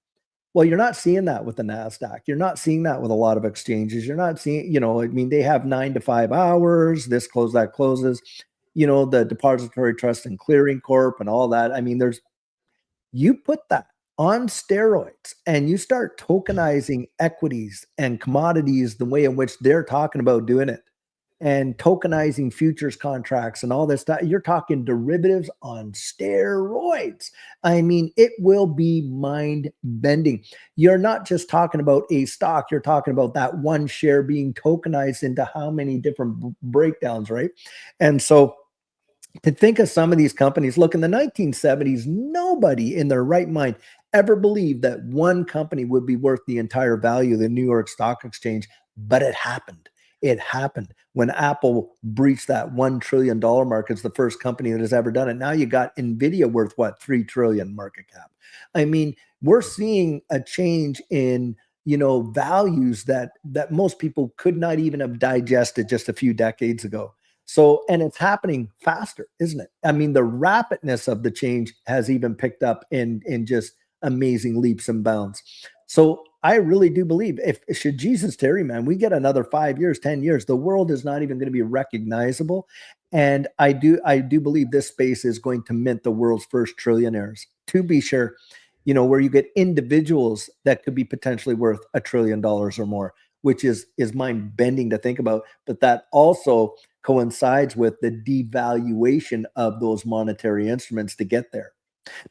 Well, you're not seeing that with the NASDAQ. You're not seeing that with a lot of exchanges. You're not seeing, you know, I mean, they have 9 to 5 hours, this close, that closes, you know, the Depository Trust and Clearing Corp and all that. I mean, you put that on steroids and you start tokenizing equities and commodities the way in which they're talking about doing it, and tokenizing futures contracts and all this stuff. You're talking derivatives on steroids. I mean, it will be mind bending. You're not just talking about a stock. You're talking about that one share being tokenized into how many different breakdowns, right? And so to think of some of these companies, look, in the 1970s, nobody in their right mind ever believed that one company would be worth the entire value of the New York Stock Exchange, but it happened. It happened when Apple breached that $1 trillion mark. It's the first company that has ever done it. Now you got NVIDIA worth what, 3 trillion market cap. I mean, we're seeing a change in, you know, values that most people could not even have digested just a few decades ago. So, and it's happening faster, isn't it? I mean, the rapidness of the change has even picked up in just amazing leaps and bounds. So I really do believe if should Jesus tarry, man, we get another 5 years, 10 years, the world is not even going to be recognizable. And I do believe this space is going to mint the world's first trillionaires, to be sure, where you get individuals that could be potentially worth $1 trillion or more, which is mind bending to think about. But that also coincides with the devaluation of those monetary instruments to get there.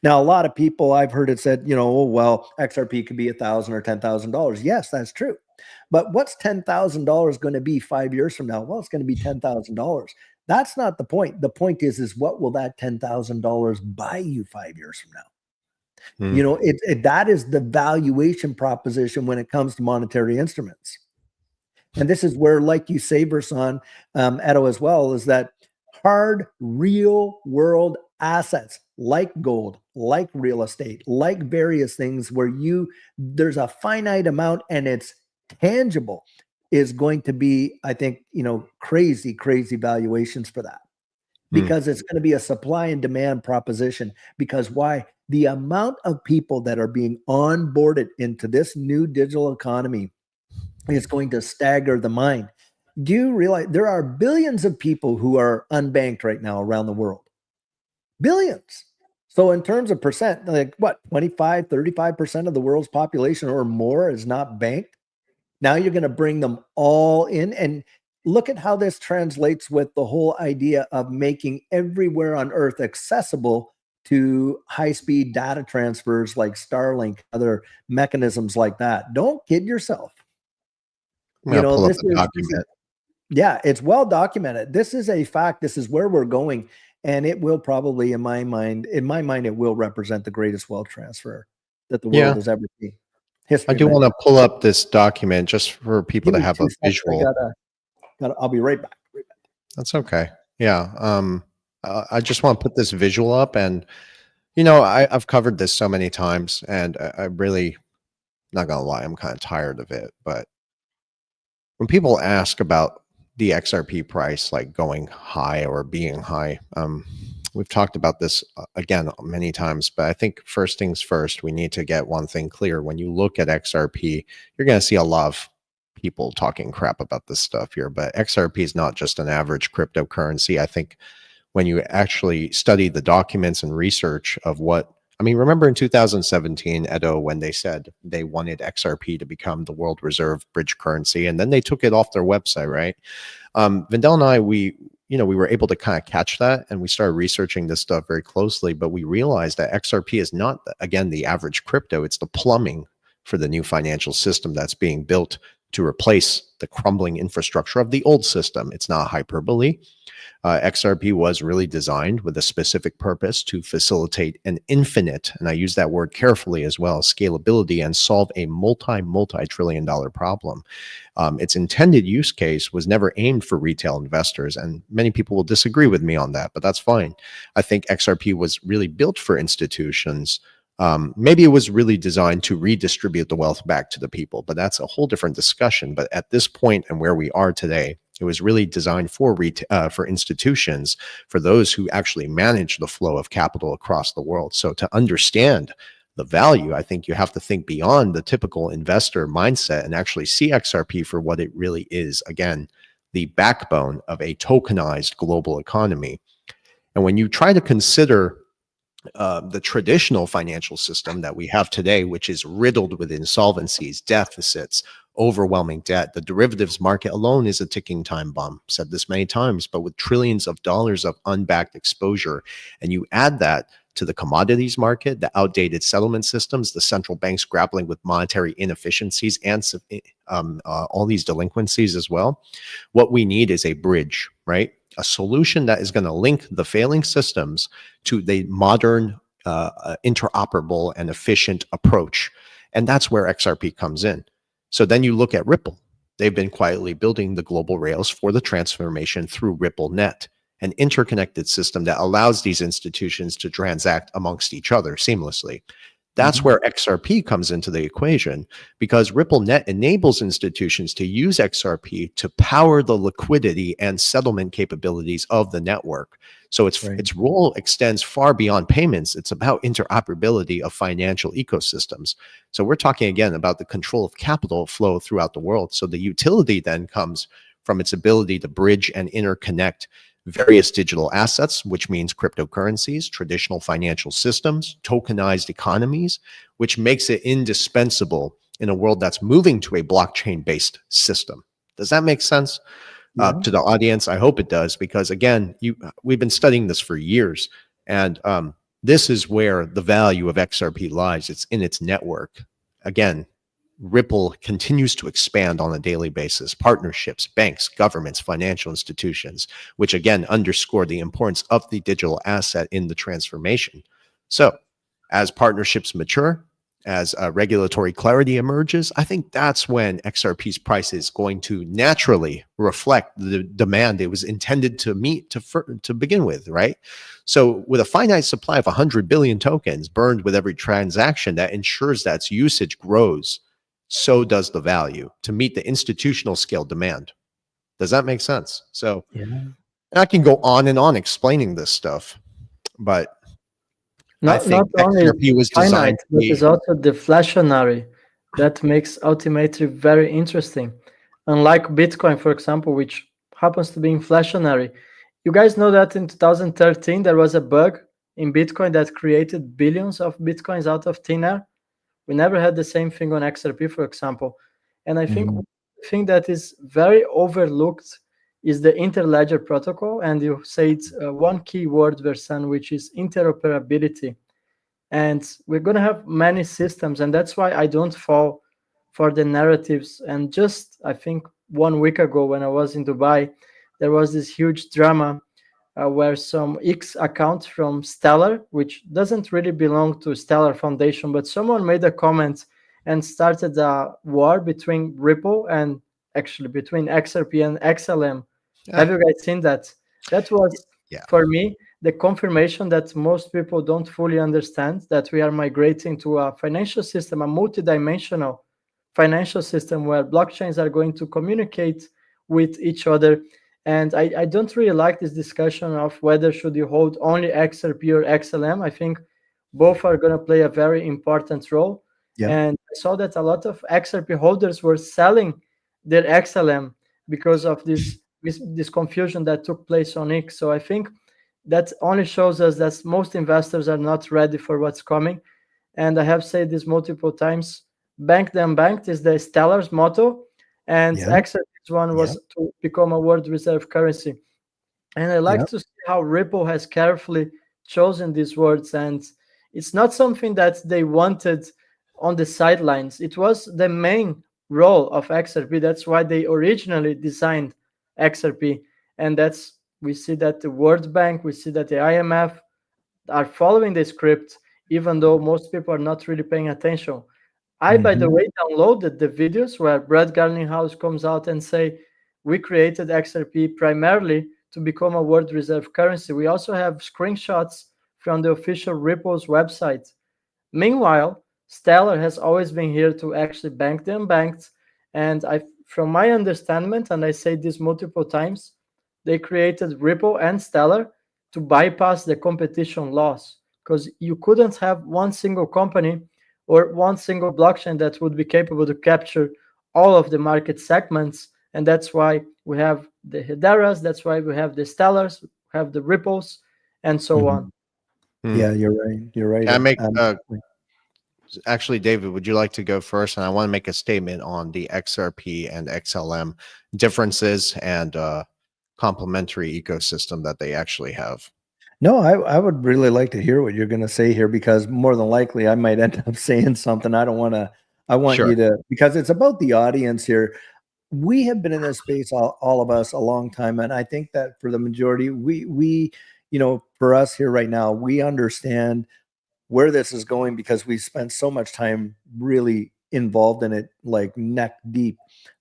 Now, a lot of people I've heard it said, oh, well, XRP could be $1,000 or $10,000. Yes, that's true. But what's $10,000 going to be 5 years from now? Well, it's going to be $10,000. That's not the point. The point is what will that $10,000 buy you 5 years from now? That is the valuation proposition when it comes to monetary instruments. And this is where, like you say, Verson, Edo as well, is that hard, real world assets like gold, like real estate, like various things where there's a finite amount and it's tangible is going to be, I think, crazy valuations for that, because it's going to be a supply and demand proposition. Because why? The amount of people that are being onboarded into this new digital economy is going to stagger the mind. Do you realize there are billions of people who are unbanked right now around the world? Billions. So in terms of percent, like what, 25, 35% of the world's population or more is not banked. Now you're going to bring them all in, and look at how this translates with the whole idea of making everywhere on earth accessible to high-speed data transfers like Starlink, other mechanisms like that. Don't kid yourself. This document. Yeah, it's well documented. This is a fact. This is where we're going. And it will probably, in my mind, it will represent the greatest wealth transfer that the world has ever seen. I do want to pull up this document just for people to have a visual. I'll be right back. That's okay. Yeah. I just want to put this visual up, and I've covered this so many times, and I really, not gonna lie, I'm kind of tired of it. But when people ask about the XRP price like going high or being high, we've talked about this again many times, but I think first things first, we need to get one thing clear. When you look at XRP, you're going to see a lot of people talking crap about this stuff here, but XRP is not just an average cryptocurrency. I think when you actually study the documents and research of remember in 2017, Edo, when they said they wanted XRP to become the world reserve bridge currency, and then they took it off their website, right? Vendel and I, we were able to kind of catch that, and we started researching this stuff very closely, but we realized that XRP is not, again, the average crypto. It's the plumbing for the new financial system that's being built to replace the crumbling infrastructure of the old system. It's not hyperbole. XRP was really designed with a specific purpose to facilitate an infinite, and I use that word carefully as well, scalability, and solve a multi-trillion-dollar problem. Its intended use case was never aimed for retail investors, and many people will disagree with me on that, but that's fine. I think XRP was really built for institutions. Maybe it was really designed to redistribute the wealth back to the people, but that's a whole different discussion. But at this point and where we are today, it was really designed for institutions, for those who actually manage the flow of capital across the world. So to understand the value, I think you have to think beyond the typical investor mindset and actually see XRP for what it really is. Again, the backbone of a tokenized global economy. And when you try to consider the traditional financial system that we have today, which is riddled with insolvencies, deficits, overwhelming debt, the derivatives market alone is a ticking time bomb. Said this many times, but with trillions of dollars of unbacked exposure, and you add that to the commodities market, the outdated settlement systems, the central banks grappling with monetary inefficiencies, and all these delinquencies as well, what we need is a bridge, right? A solution that is going to link the failing systems to the modern, interoperable, and efficient approach. And that's where XRP comes in. So then you look at Ripple. They've been quietly building the global rails for the transformation through RippleNet, an interconnected system that allows these institutions to transact amongst each other seamlessly. That's where XRP comes into the equation, because RippleNet enables institutions to use XRP to power the liquidity and settlement capabilities of the network. So its role extends far beyond payments. It's about interoperability of financial ecosystems. So we're talking again about the control of capital flow throughout the world. So the utility then comes from its ability to bridge and interconnect various digital assets, which means cryptocurrencies, traditional financial systems, tokenized economies, which makes it indispensable in a world that's moving to a blockchain-based system. Does that make sense to the audience? I hope it does, because again, we've been studying this for years, and this is where the value of XRP lies. It's in its network. Again, Ripple continues to expand on a daily basis. Partnerships, banks, governments, financial institutions, which again underscore the importance of the digital asset in the transformation. So as partnerships mature, as regulatory clarity emerges, I think that's when XRP's price is going to naturally reflect the demand it was intended to meet to begin with, right? So with a finite supply of 100 billion tokens burned with every transaction, that ensures that its usage grows. So does the value to meet the institutional scale demand. Does that make sense? So I can go on and on explaining this stuff, but I think not only XRP was finite, designed to but be. it's also deflationary. That makes Ultimately very interesting. Unlike Bitcoin, for example, which happens to be inflationary. You guys know that in 2013 there was a bug in Bitcoin that created billions of Bitcoins out of thin air. We never had the same thing on XRP, for example. And I think one thing that is very overlooked is the interledger protocol. And you say it's one key word, Versan, which is interoperability. And we're going to have many systems. And that's why I don't fall for the narratives. And just, I think, 1 week ago when I was in Dubai, there was this huge drama where some X account from Stellar, which doesn't really belong to Stellar Foundation, but someone made a comment and started a war between Ripple and actually between XRP and XLM. Have you guys seen that? That was, for me, the confirmation that most people don't fully understand that we are migrating to a financial system, a multidimensional financial system where blockchains are going to communicate with each other. And I don't really like this discussion of whether should you hold only XRP or XLM. I think both are going to play a very important role. And I saw that a lot of XRP holders were selling their XLM because of this confusion that took place on X. So I think that only shows us that most investors are not ready for what's coming. And I have said this multiple times, bank them banked is the Stellar's motto. And XRP's one was to become a world reserve currency. And I like to see how Ripple has carefully chosen these words. And it's not something that they wanted on the sidelines. It was the main role of XRP. That's why they originally designed XRP. And we see that the World Bank, we see that the IMF are following the script, even though most people are not really paying attention. I, by the way, downloaded the videos where Brad Garlinghouse comes out and say, we created XRP primarily to become a world reserve currency. We also have screenshots from the official Ripple's website. Meanwhile, Stellar has always been here to actually bank the unbanked. And from my understanding, and I say this multiple times, they created Ripple and Stellar to bypass the competition laws, because you couldn't have one single company or one single blockchain that would be capable to capture all of the market segments. And that's why we have the Hederas, that's why we have the Stellars, we have the Ripples, and so on. Yeah, you're right. You're right. I make actually, David, would you like to go first? And I want to make a statement on the XRP and XLM differences and complementary ecosystem that they actually have. No, I would really like to hear what you're going to say here, because more than likely I might end up saying something. I want you to, because it's about the audience here. We have been in this space, all of us, a long time. And I think that for the majority, we, for us here right now, we understand where this is going because we spent so much time really involved in it, like neck deep.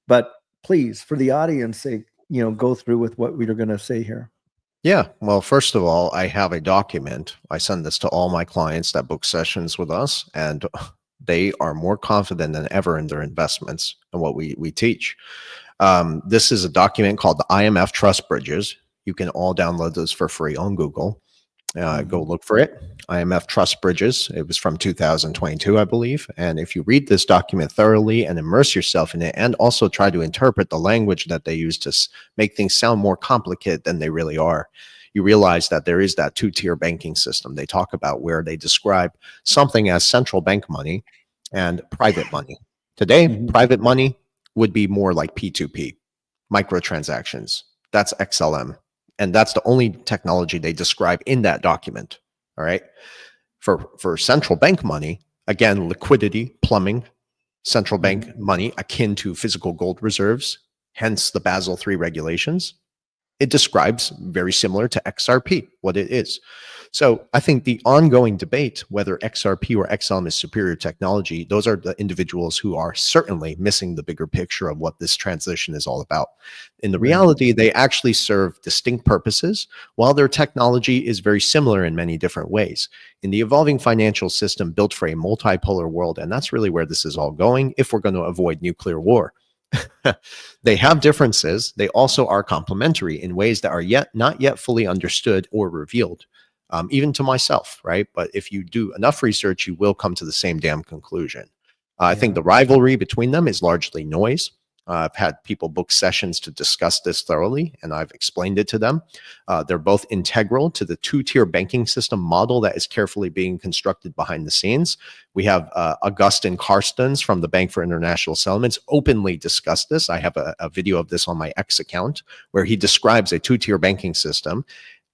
But please, for the audience sake, go through with what we're going to say here. Yeah. Well, first of all, I have a document. I send this to all my clients that book sessions with us, and they are more confident than ever in their investments and what we teach. This is a document called the IMF Trust Bridges. You can all download this for free on Google. Go look for it. IMF Trust Bridges. It was from 2022, I believe. And if you read this document thoroughly and immerse yourself in it, and also try to interpret the language that they use to make things sound more complicated than they really are, you realize that there is that two-tier banking system they talk about, where they describe something as central bank money and private money. Today, private money would be more like P2P, microtransactions. That's XLM. And that's the only technology they describe in that document. All right. For central bank money, again, liquidity, plumbing, central bank money akin to physical gold reserves, hence the Basel III regulations. It describes very similar to XRP, what it is. So I think the ongoing debate whether XRP or XLM is superior technology, those are the individuals who are certainly missing the bigger picture of what this transition is all about. In the reality, they actually serve distinct purposes, while their technology is very similar in many different ways. In the evolving financial system built for a multipolar world, and that's really where this is all going if we're going to avoid nuclear war. They have differences. They also are complementary in ways that are not yet fully understood or revealed, even to myself, right? But if you do enough research, you will come to the same damn conclusion. I think the rivalry between them is largely noise. I've had people book sessions to discuss this thoroughly, and I've explained it to them. They're both integral to the two-tier banking system model that is carefully being constructed behind the scenes. We have Augustin Carstens from the Bank for International Settlements openly discussed this. I have a video of this on my X account where he describes a two-tier banking system,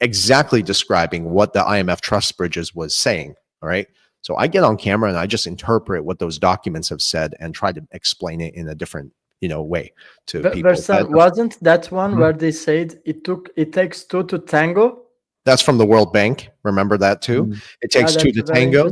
exactly describing what the IMF Trust Bridges was saying, all right? So I get on camera and I just interpret what those documents have said and try to explain it in a different way to people. Wasn't that one where they said it takes two to tango? That's from the World Bank. Remember that too? It takes two to tango.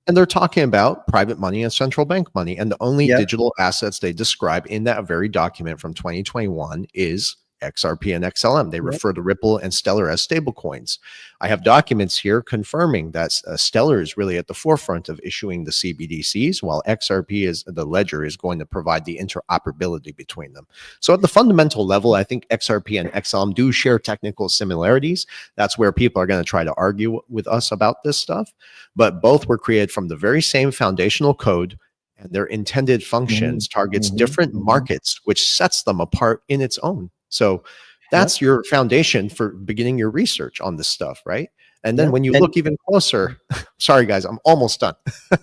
And they're talking about private money and central bank money. And the only digital assets they describe in that very document from 2021 is XRP and XLM. They refer to Ripple and Stellar as stablecoins. I have documents here confirming that Stellar is really at the forefront of issuing the CBDCs, while XRP is the ledger is going to provide the interoperability between them. So at the fundamental level, I think XRP and XLM do share technical similarities. That's where people are going to try to argue with us about this stuff. But both were created from the very same foundational code, and their intended functions targets different markets, which sets them apart in its own. So that's your foundation for beginning your research on this stuff, right? And then when you look even closer, sorry guys, I'm almost done.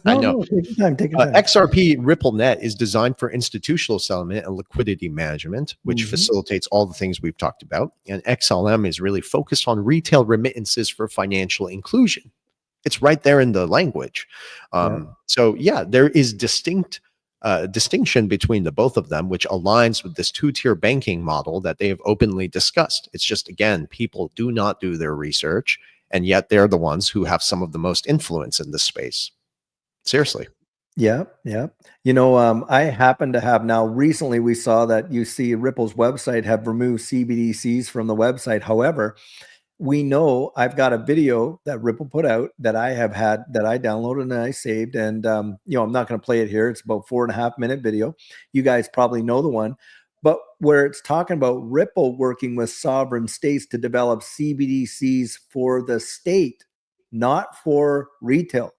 I know. No, take your time. XRP RippleNet is designed for institutional settlement and liquidity management, which facilitates all the things we've talked about. And XLM is really focused on retail remittances for financial inclusion. It's right there in the language. So yeah, there is distinction between the both of them, which aligns with this two-tier banking model that they have openly discussed. It's just, again, people do not do their research, and yet they're the ones who have some of the most influence in this space. Seriously. Yeah. I happen to have now recently, we saw that you see Ripple's website have removed CBDCs from the website. However, we know I've got a video that Ripple put out that I have had that I downloaded and I saved. And, I'm not going to play it here. It's about 4.5 minute video. You guys probably know the one, but where it's talking about Ripple working with sovereign states to develop CBDCs for the state, not for retail.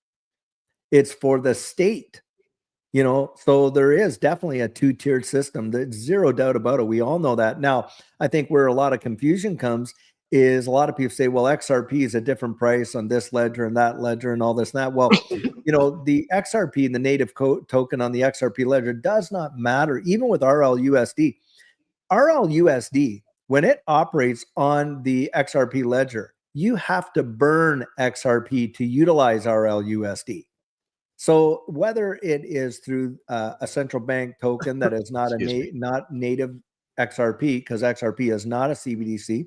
It's for the state. So there is definitely a two-tiered system. There's zero doubt about it. We all know that. Now, I think where a lot of confusion comes is a lot of people say, well, XRP is a different price on this ledger and that ledger and all this and that. Well, the XRP and the native token on the XRP ledger does not matter, even with RLUSD. RLUSD, when it operates on the XRP ledger, you have to burn XRP to utilize RLUSD. So whether it is through a central bank token that is not not native XRP, because XRP is not a CBDC,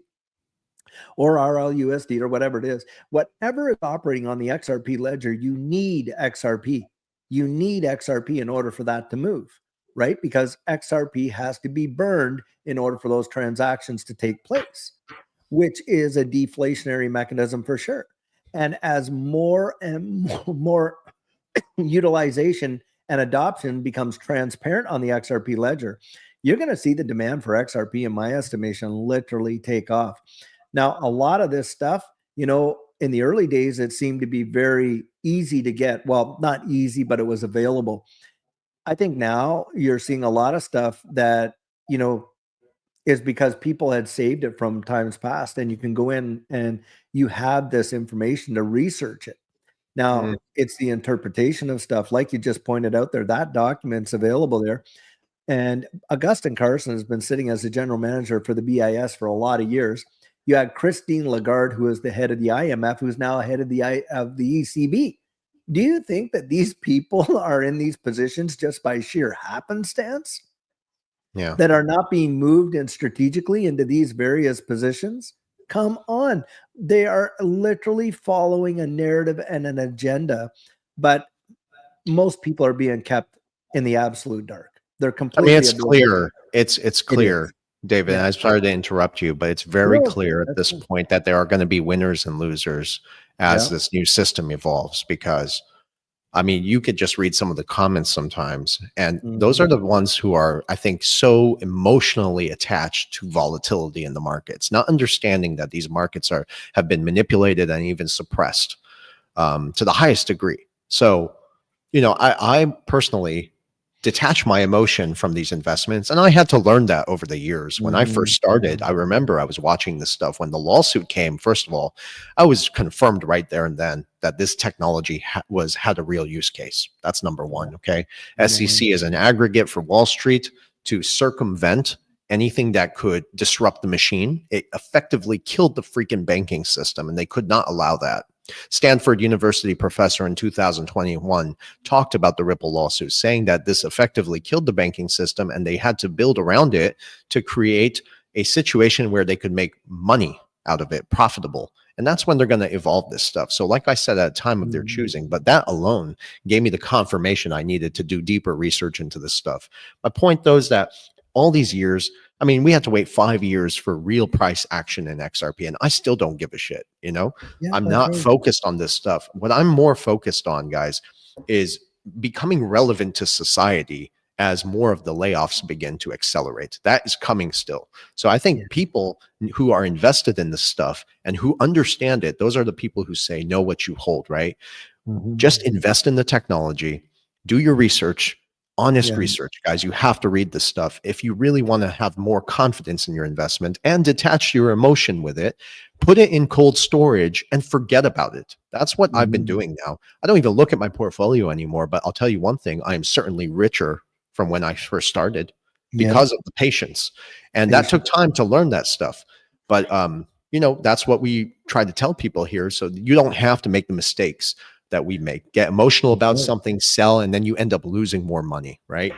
or RLUSD or whatever it is, whatever is operating on the XRP ledger, you need XRP. You need XRP in order for that to move, right? Because XRP has to be burned in order for those transactions to take place. which is a deflationary mechanism for sure. And as more and more utilization and adoption becomes transparent on the XRP ledger, you're going to see the demand for XRP, in my estimation, literally take off. Now, a lot of this stuff, in the early days, it seemed to be very easy to get. Well, not easy, but it was available. I think now you're seeing a lot of stuff that, is because people had saved it from times past, and you can go in and you have this information to research it. Now, it's the interpretation of stuff, like you just pointed out there, that document's available there. And Augustin Carson has been sitting as the general manager for the BIS for a lot of years. You had Christine Lagarde, who is the head of the IMF, who's now head of the ECB. Do you think that these people are in these positions just by sheer happenstance? Yeah. That are not being moved in strategically into these various positions? Come on. They are literally following a narrative and an agenda, but most people are being kept in the absolute dark. They're completely. It's clear. It's clear, David. Yeah. I'm sorry to interrupt you, but it's very clear at this point that there are going to be winners and losers as this new system evolves, because you could just read some of the comments sometimes, and those are the ones who are, I think, so emotionally attached to volatility in the markets, not understanding that these markets have been manipulated and even suppressed to the highest degree. So, I personally detach my emotion from these investments, and I had to learn that over the years. When I first started, I remember I was watching this stuff when the lawsuit came. First of all, I was confirmed right there and then that this technology had a real use case. That's number one. Okay, SEC is an aggregate for Wall Street to circumvent anything that could disrupt the machine. It effectively killed the freaking banking system, and they could not allow that. Stanford University professor in 2021 talked about the Ripple lawsuit, saying that this effectively killed the banking system, and they had to build around it to create a situation where they could make money out of it, profitable. And that's when they're going to evolve this stuff. So like I said, at a time of their choosing, but that alone gave me the confirmation I needed to do deeper research into this stuff. My point, though, is that all these years, we had to wait 5 years for real price action in XRP, and I still don't give a shit. I'm not focused on this stuff. What I'm more focused on, guys, is becoming relevant to society as more of the layoffs begin to accelerate. That is coming still. So I think people who are invested in this stuff and who understand it, those are the people who say, know what you hold, right? Just invest in the technology, do your research, honest research, guys. You have to read this stuff if you really want to have more confidence in your investment and detach your emotion with it. Put it in cold storage and forget about it. That's what I've been doing now. I don't even look at my portfolio anymore, but I'll tell you one thing, I am certainly richer from when I first started because of the patience. And that took time to learn that stuff. But, that's what we try to tell people here. So you don't have to make the mistakes that we make. Get emotional about something, sell, and then you end up losing more money, right?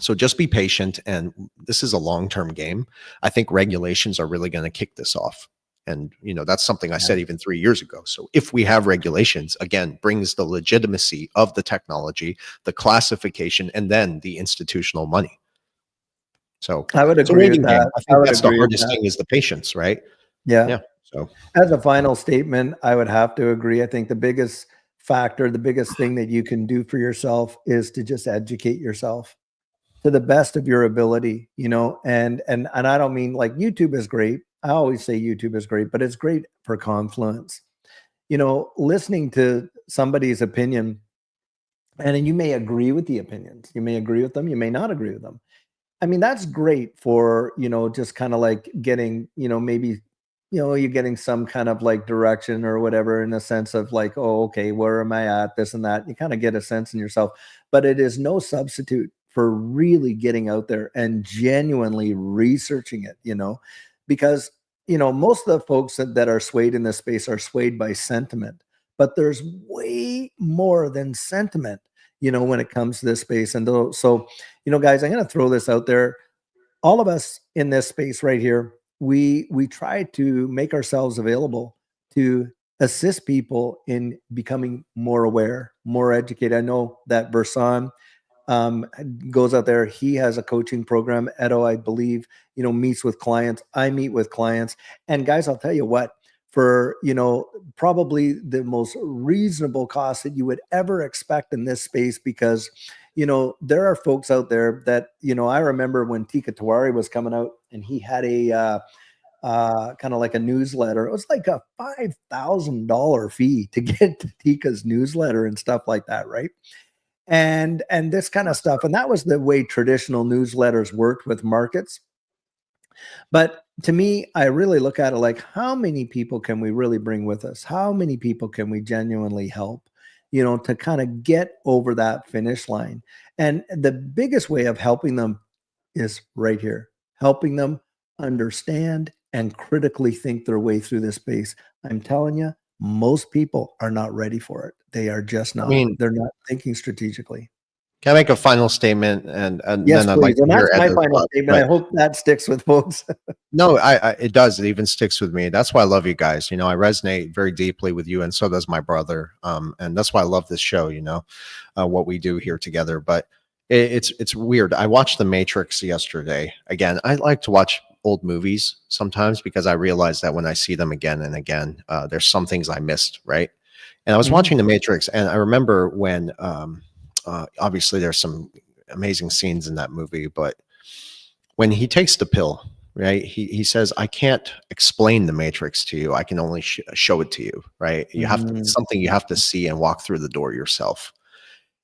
So just be patient. And this is a long-term game. I think regulations are really going to kick this off. And, that's something I said even 3 years ago. So if we have regulations, again, brings the legitimacy of the technology, the classification, and then the institutional money. So I would agree with that. I think that's the hardest thing is the patience, right? Yeah. So as a final statement, I would have to agree. I think the biggest factor, the biggest thing that you can do for yourself is to just educate yourself to the best of your ability, and I don't mean, like, YouTube is great. I always say YouTube is great, but it's great for confluence. Listening to somebody's opinion, and you may agree with the opinions. You may agree with them. You may not agree with them. That's great for, just kind of like getting, maybe, you're getting some kind of like direction or whatever, in a sense of like, oh, okay, where am I at? This and that. You kind of get a sense in yourself, but it is no substitute for really getting out there and genuinely researching it, because, most of the folks that are swayed in this space are swayed by sentiment, but there's way more than sentiment, when it comes to this space. And so, guys, I'm going to throw this out there. All of us in this space right here, we try to make ourselves available to assist people in becoming more aware, more educated. I know that Versan, goes out there. He has a coaching program. Edo, I believe, meets with clients. I meet with clients. And guys, I'll tell you what, for, probably the most reasonable cost that you would ever expect in this space, because, there are folks out there that, I remember when Tika Tawari was coming out and he had a, kind of like a newsletter. It was like a $5,000 fee to get Tika's newsletter and stuff like that, right? And this kind of stuff. And that was the way traditional newsletters worked with markets. But to me, I really look at it like, how many people can we really bring with us? How many people can we genuinely help, to kind of get over that finish line? And the biggest way of helping them is right here, helping them understand and critically think their way through this space. I'm telling you, most people are not ready for it. They are just not. They're not thinking strategically. Can I make a final statement? And yes, then I'd please. like to And hear that's my Edo's final thoughts, statement. right? I hope that sticks with folks. No, it does. It even sticks with me. That's why I love you guys. I resonate very deeply with you, and so does my brother. And that's why I love this show. What we do here together. But it's weird. I watched The Matrix yesterday. Again, I like to watch old movies sometimes because I realize that when I see them again and again, there's some things I missed, right? And I was watching The Matrix, and I remember when obviously there's some amazing scenes in that movie, but when he takes the pill, right, he says, I can't explain the Matrix to you. I can only show it to you, right? You have to, something you have to see and walk through the door yourself.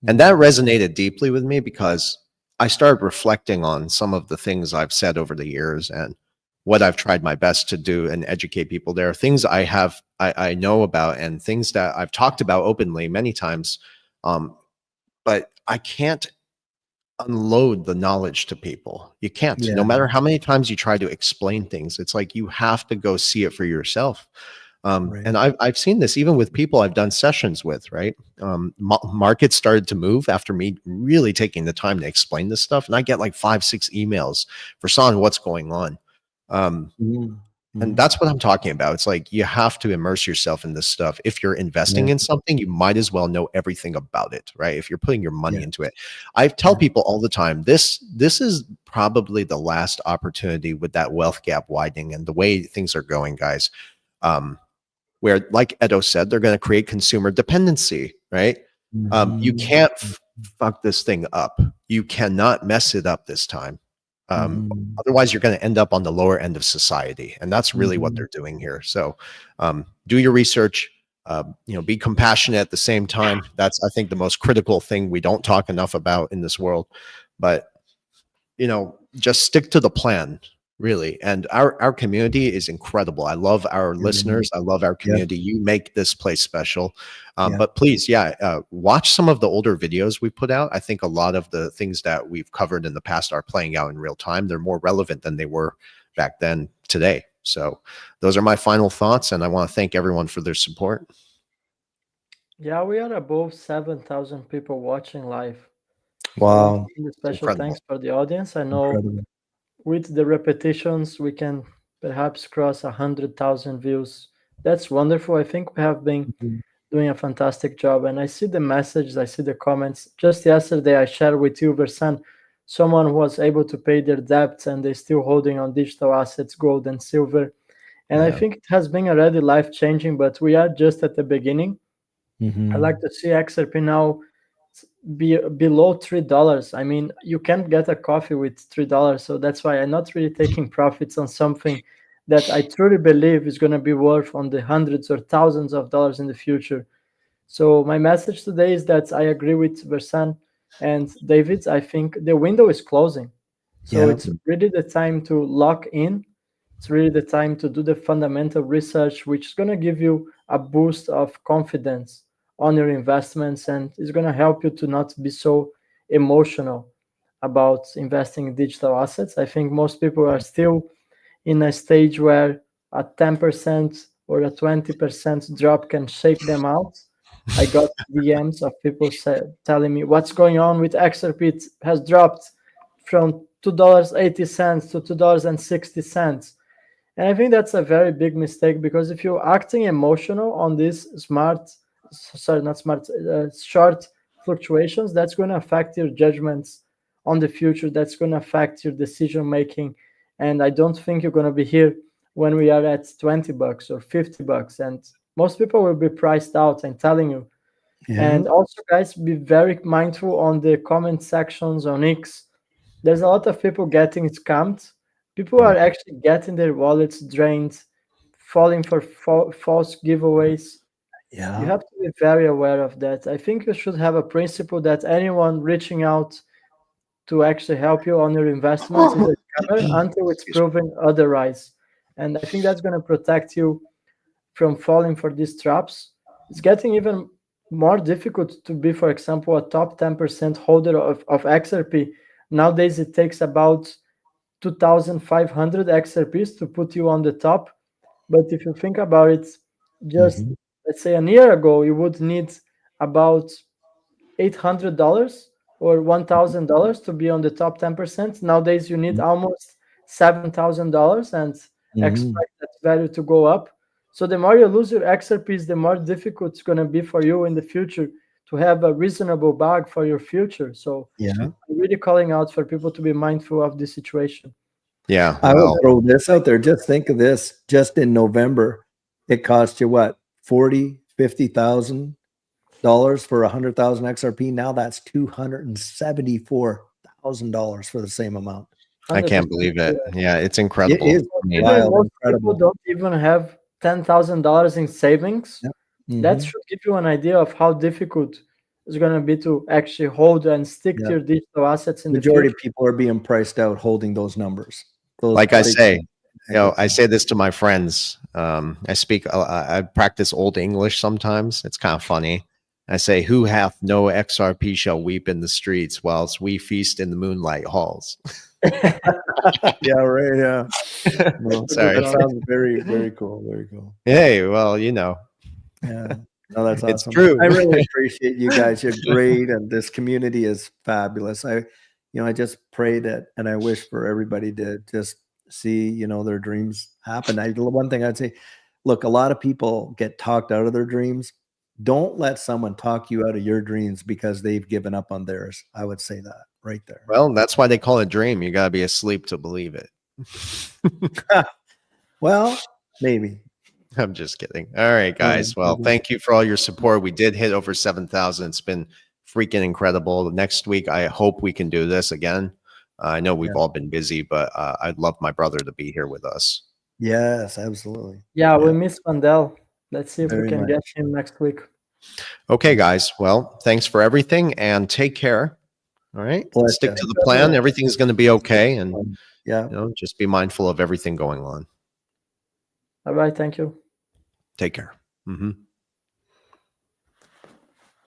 And that resonated deeply with me because I started reflecting on some of the things I've said over the years and what I've tried my best to do and educate people. There are things I know about and things that I've talked about openly many times, but I can't unload the knowledge to people. You can't. Yeah. No matter how many times you try to explain things, it's like you have to go see it for yourself. Right. And I've seen this even with people I've done sessions with, right? Markets started to move after me really taking the time to explain this stuff. And I get like 5-6 emails for Son, what's going on? And that's what I'm talking about. It's like you have to immerse yourself in this stuff. If you're investing in something, you might as well know everything about it, right? If you're putting your money into it. I tell people all the time, this is probably the last opportunity with that wealth gap widening and the way things are going, guys. Where, like Edo said, they're going to create consumer dependency, right? You can't fuck this thing up. You cannot mess it up this time. Otherwise, you're going to end up on the lower end of society, and that's really what they're doing here. So, do your research. Be compassionate at the same time. That's, I think, the most critical thing we don't talk enough about in this world. But just stick to the plan, really. And our community is incredible. I love our listeners. I love our community. You make this place special. But please, watch some of the older videos we put out. I think a lot of the things that we've covered in the past are playing out in real time. They're more relevant than they were back then today. So those are my final thoughts. And I want to thank everyone for their support. Yeah, we are above 7,000 people watching live. Wow. So special thanks for the audience. I know with the repetitions, we can perhaps cross 100,000 views. That's wonderful. I think we have been doing a fantastic job. And I see the messages, I see the comments. Just yesterday, I shared with you, Versan, someone who was able to pay their debts and they're still holding on digital assets, gold and silver. And I think it has been already life-changing, but we are just at the beginning. I like to see XRP now be below $3. I mean, you can't get a coffee with $3, so that's why I'm not really taking profits on something that I truly believe is going to be worth on the hundreds or thousands of dollars in the future. So my message today is that I agree with Versan and David. I think the window is closing, so it's really the time to lock in. It's really the time to do the fundamental research, which is going to give you a boost of confidence on your investments, and it's going to help you to not be so emotional about investing in digital assets. I think most people are still in a stage where a 10% or a 20% drop can shake them out. I got DMs of people telling me what's going on with XRP. It has dropped from $2.80 to $2.60. And I think that's a very big mistake, because if you're acting emotional on this short fluctuations, that's going to affect your judgments on the future. That's going to affect your decision making. And I don't think you're going to be here when we are at $20 or $50. And most people will be priced out, I'm telling you. And also, guys, be very mindful on the comment sections on X. There's a lot of people getting scammed. People are actually getting their wallets drained, falling for false giveaways. Yeah. You have to be very aware of that. I think you should have a principle that anyone reaching out to actually help you on your investments is a scammer until it's proven otherwise. And I think that's going to protect you from falling for these traps. It's getting even more difficult to be, for example, a top 10% holder of XRP. Nowadays, it takes about 2,500 XRPs to put you on the top. But if you think about it, just let's say a year ago, you would need about $800 or $1,000 to be on the top 10%. Nowadays, you need almost $7,000 and expect that value to go up. So the more you lose your XRPs, the more difficult it's going to be for you in the future to have a reasonable bag for your future. So I'm really calling out for people to be mindful of this situation. Yeah. I will throw this out there. Just think of this. Just in November, it cost you what? $50,000 for 100,000 XRP. Now that's $274,000 for the same amount. I can't believe it. Yeah, it's incredible. It is wild, most incredible. people don't even have $10,000 in savings. That should give you an idea of how difficult it's going to be to actually hold and stick to your digital assets in the future. Majority of people are being priced out holding those numbers. Like I say, I say this to my friends. I practice Old English sometimes. It's kind of funny. I say, who hath no XRP shall weep in the streets, whilst we feast in the moonlight halls. Yeah, right. Yeah. No, sorry. That sounds very, very cool. Very cool. Hey, well, you know. Yeah. No, that's awesome. It's true. I really appreciate you guys. You're great, and this community is fabulous. I just pray that, and I wish for everybody to just see, their dreams happen. One thing I'd say, look, a lot of people get talked out of their dreams. Don't let someone talk you out of your dreams because they've given up on theirs. I would say that right there. Well, that's why they call it dream. You got to be asleep to believe it. Well, maybe. I'm just kidding. All right, guys. Well, thank you for all your support. We did hit over 7,000. It's been freaking incredible. Next week, I hope we can do this again. I know we've all been busy, but I'd love my brother to be here with us. Yes, absolutely. Yeah, we miss Mandel. Let's see if we can get him next week. Okay, guys. Well, thanks for everything and take care. All right. Stick to the plan. Everything's going to be okay. And just be mindful of everything going on. All right. Thank you. Take care.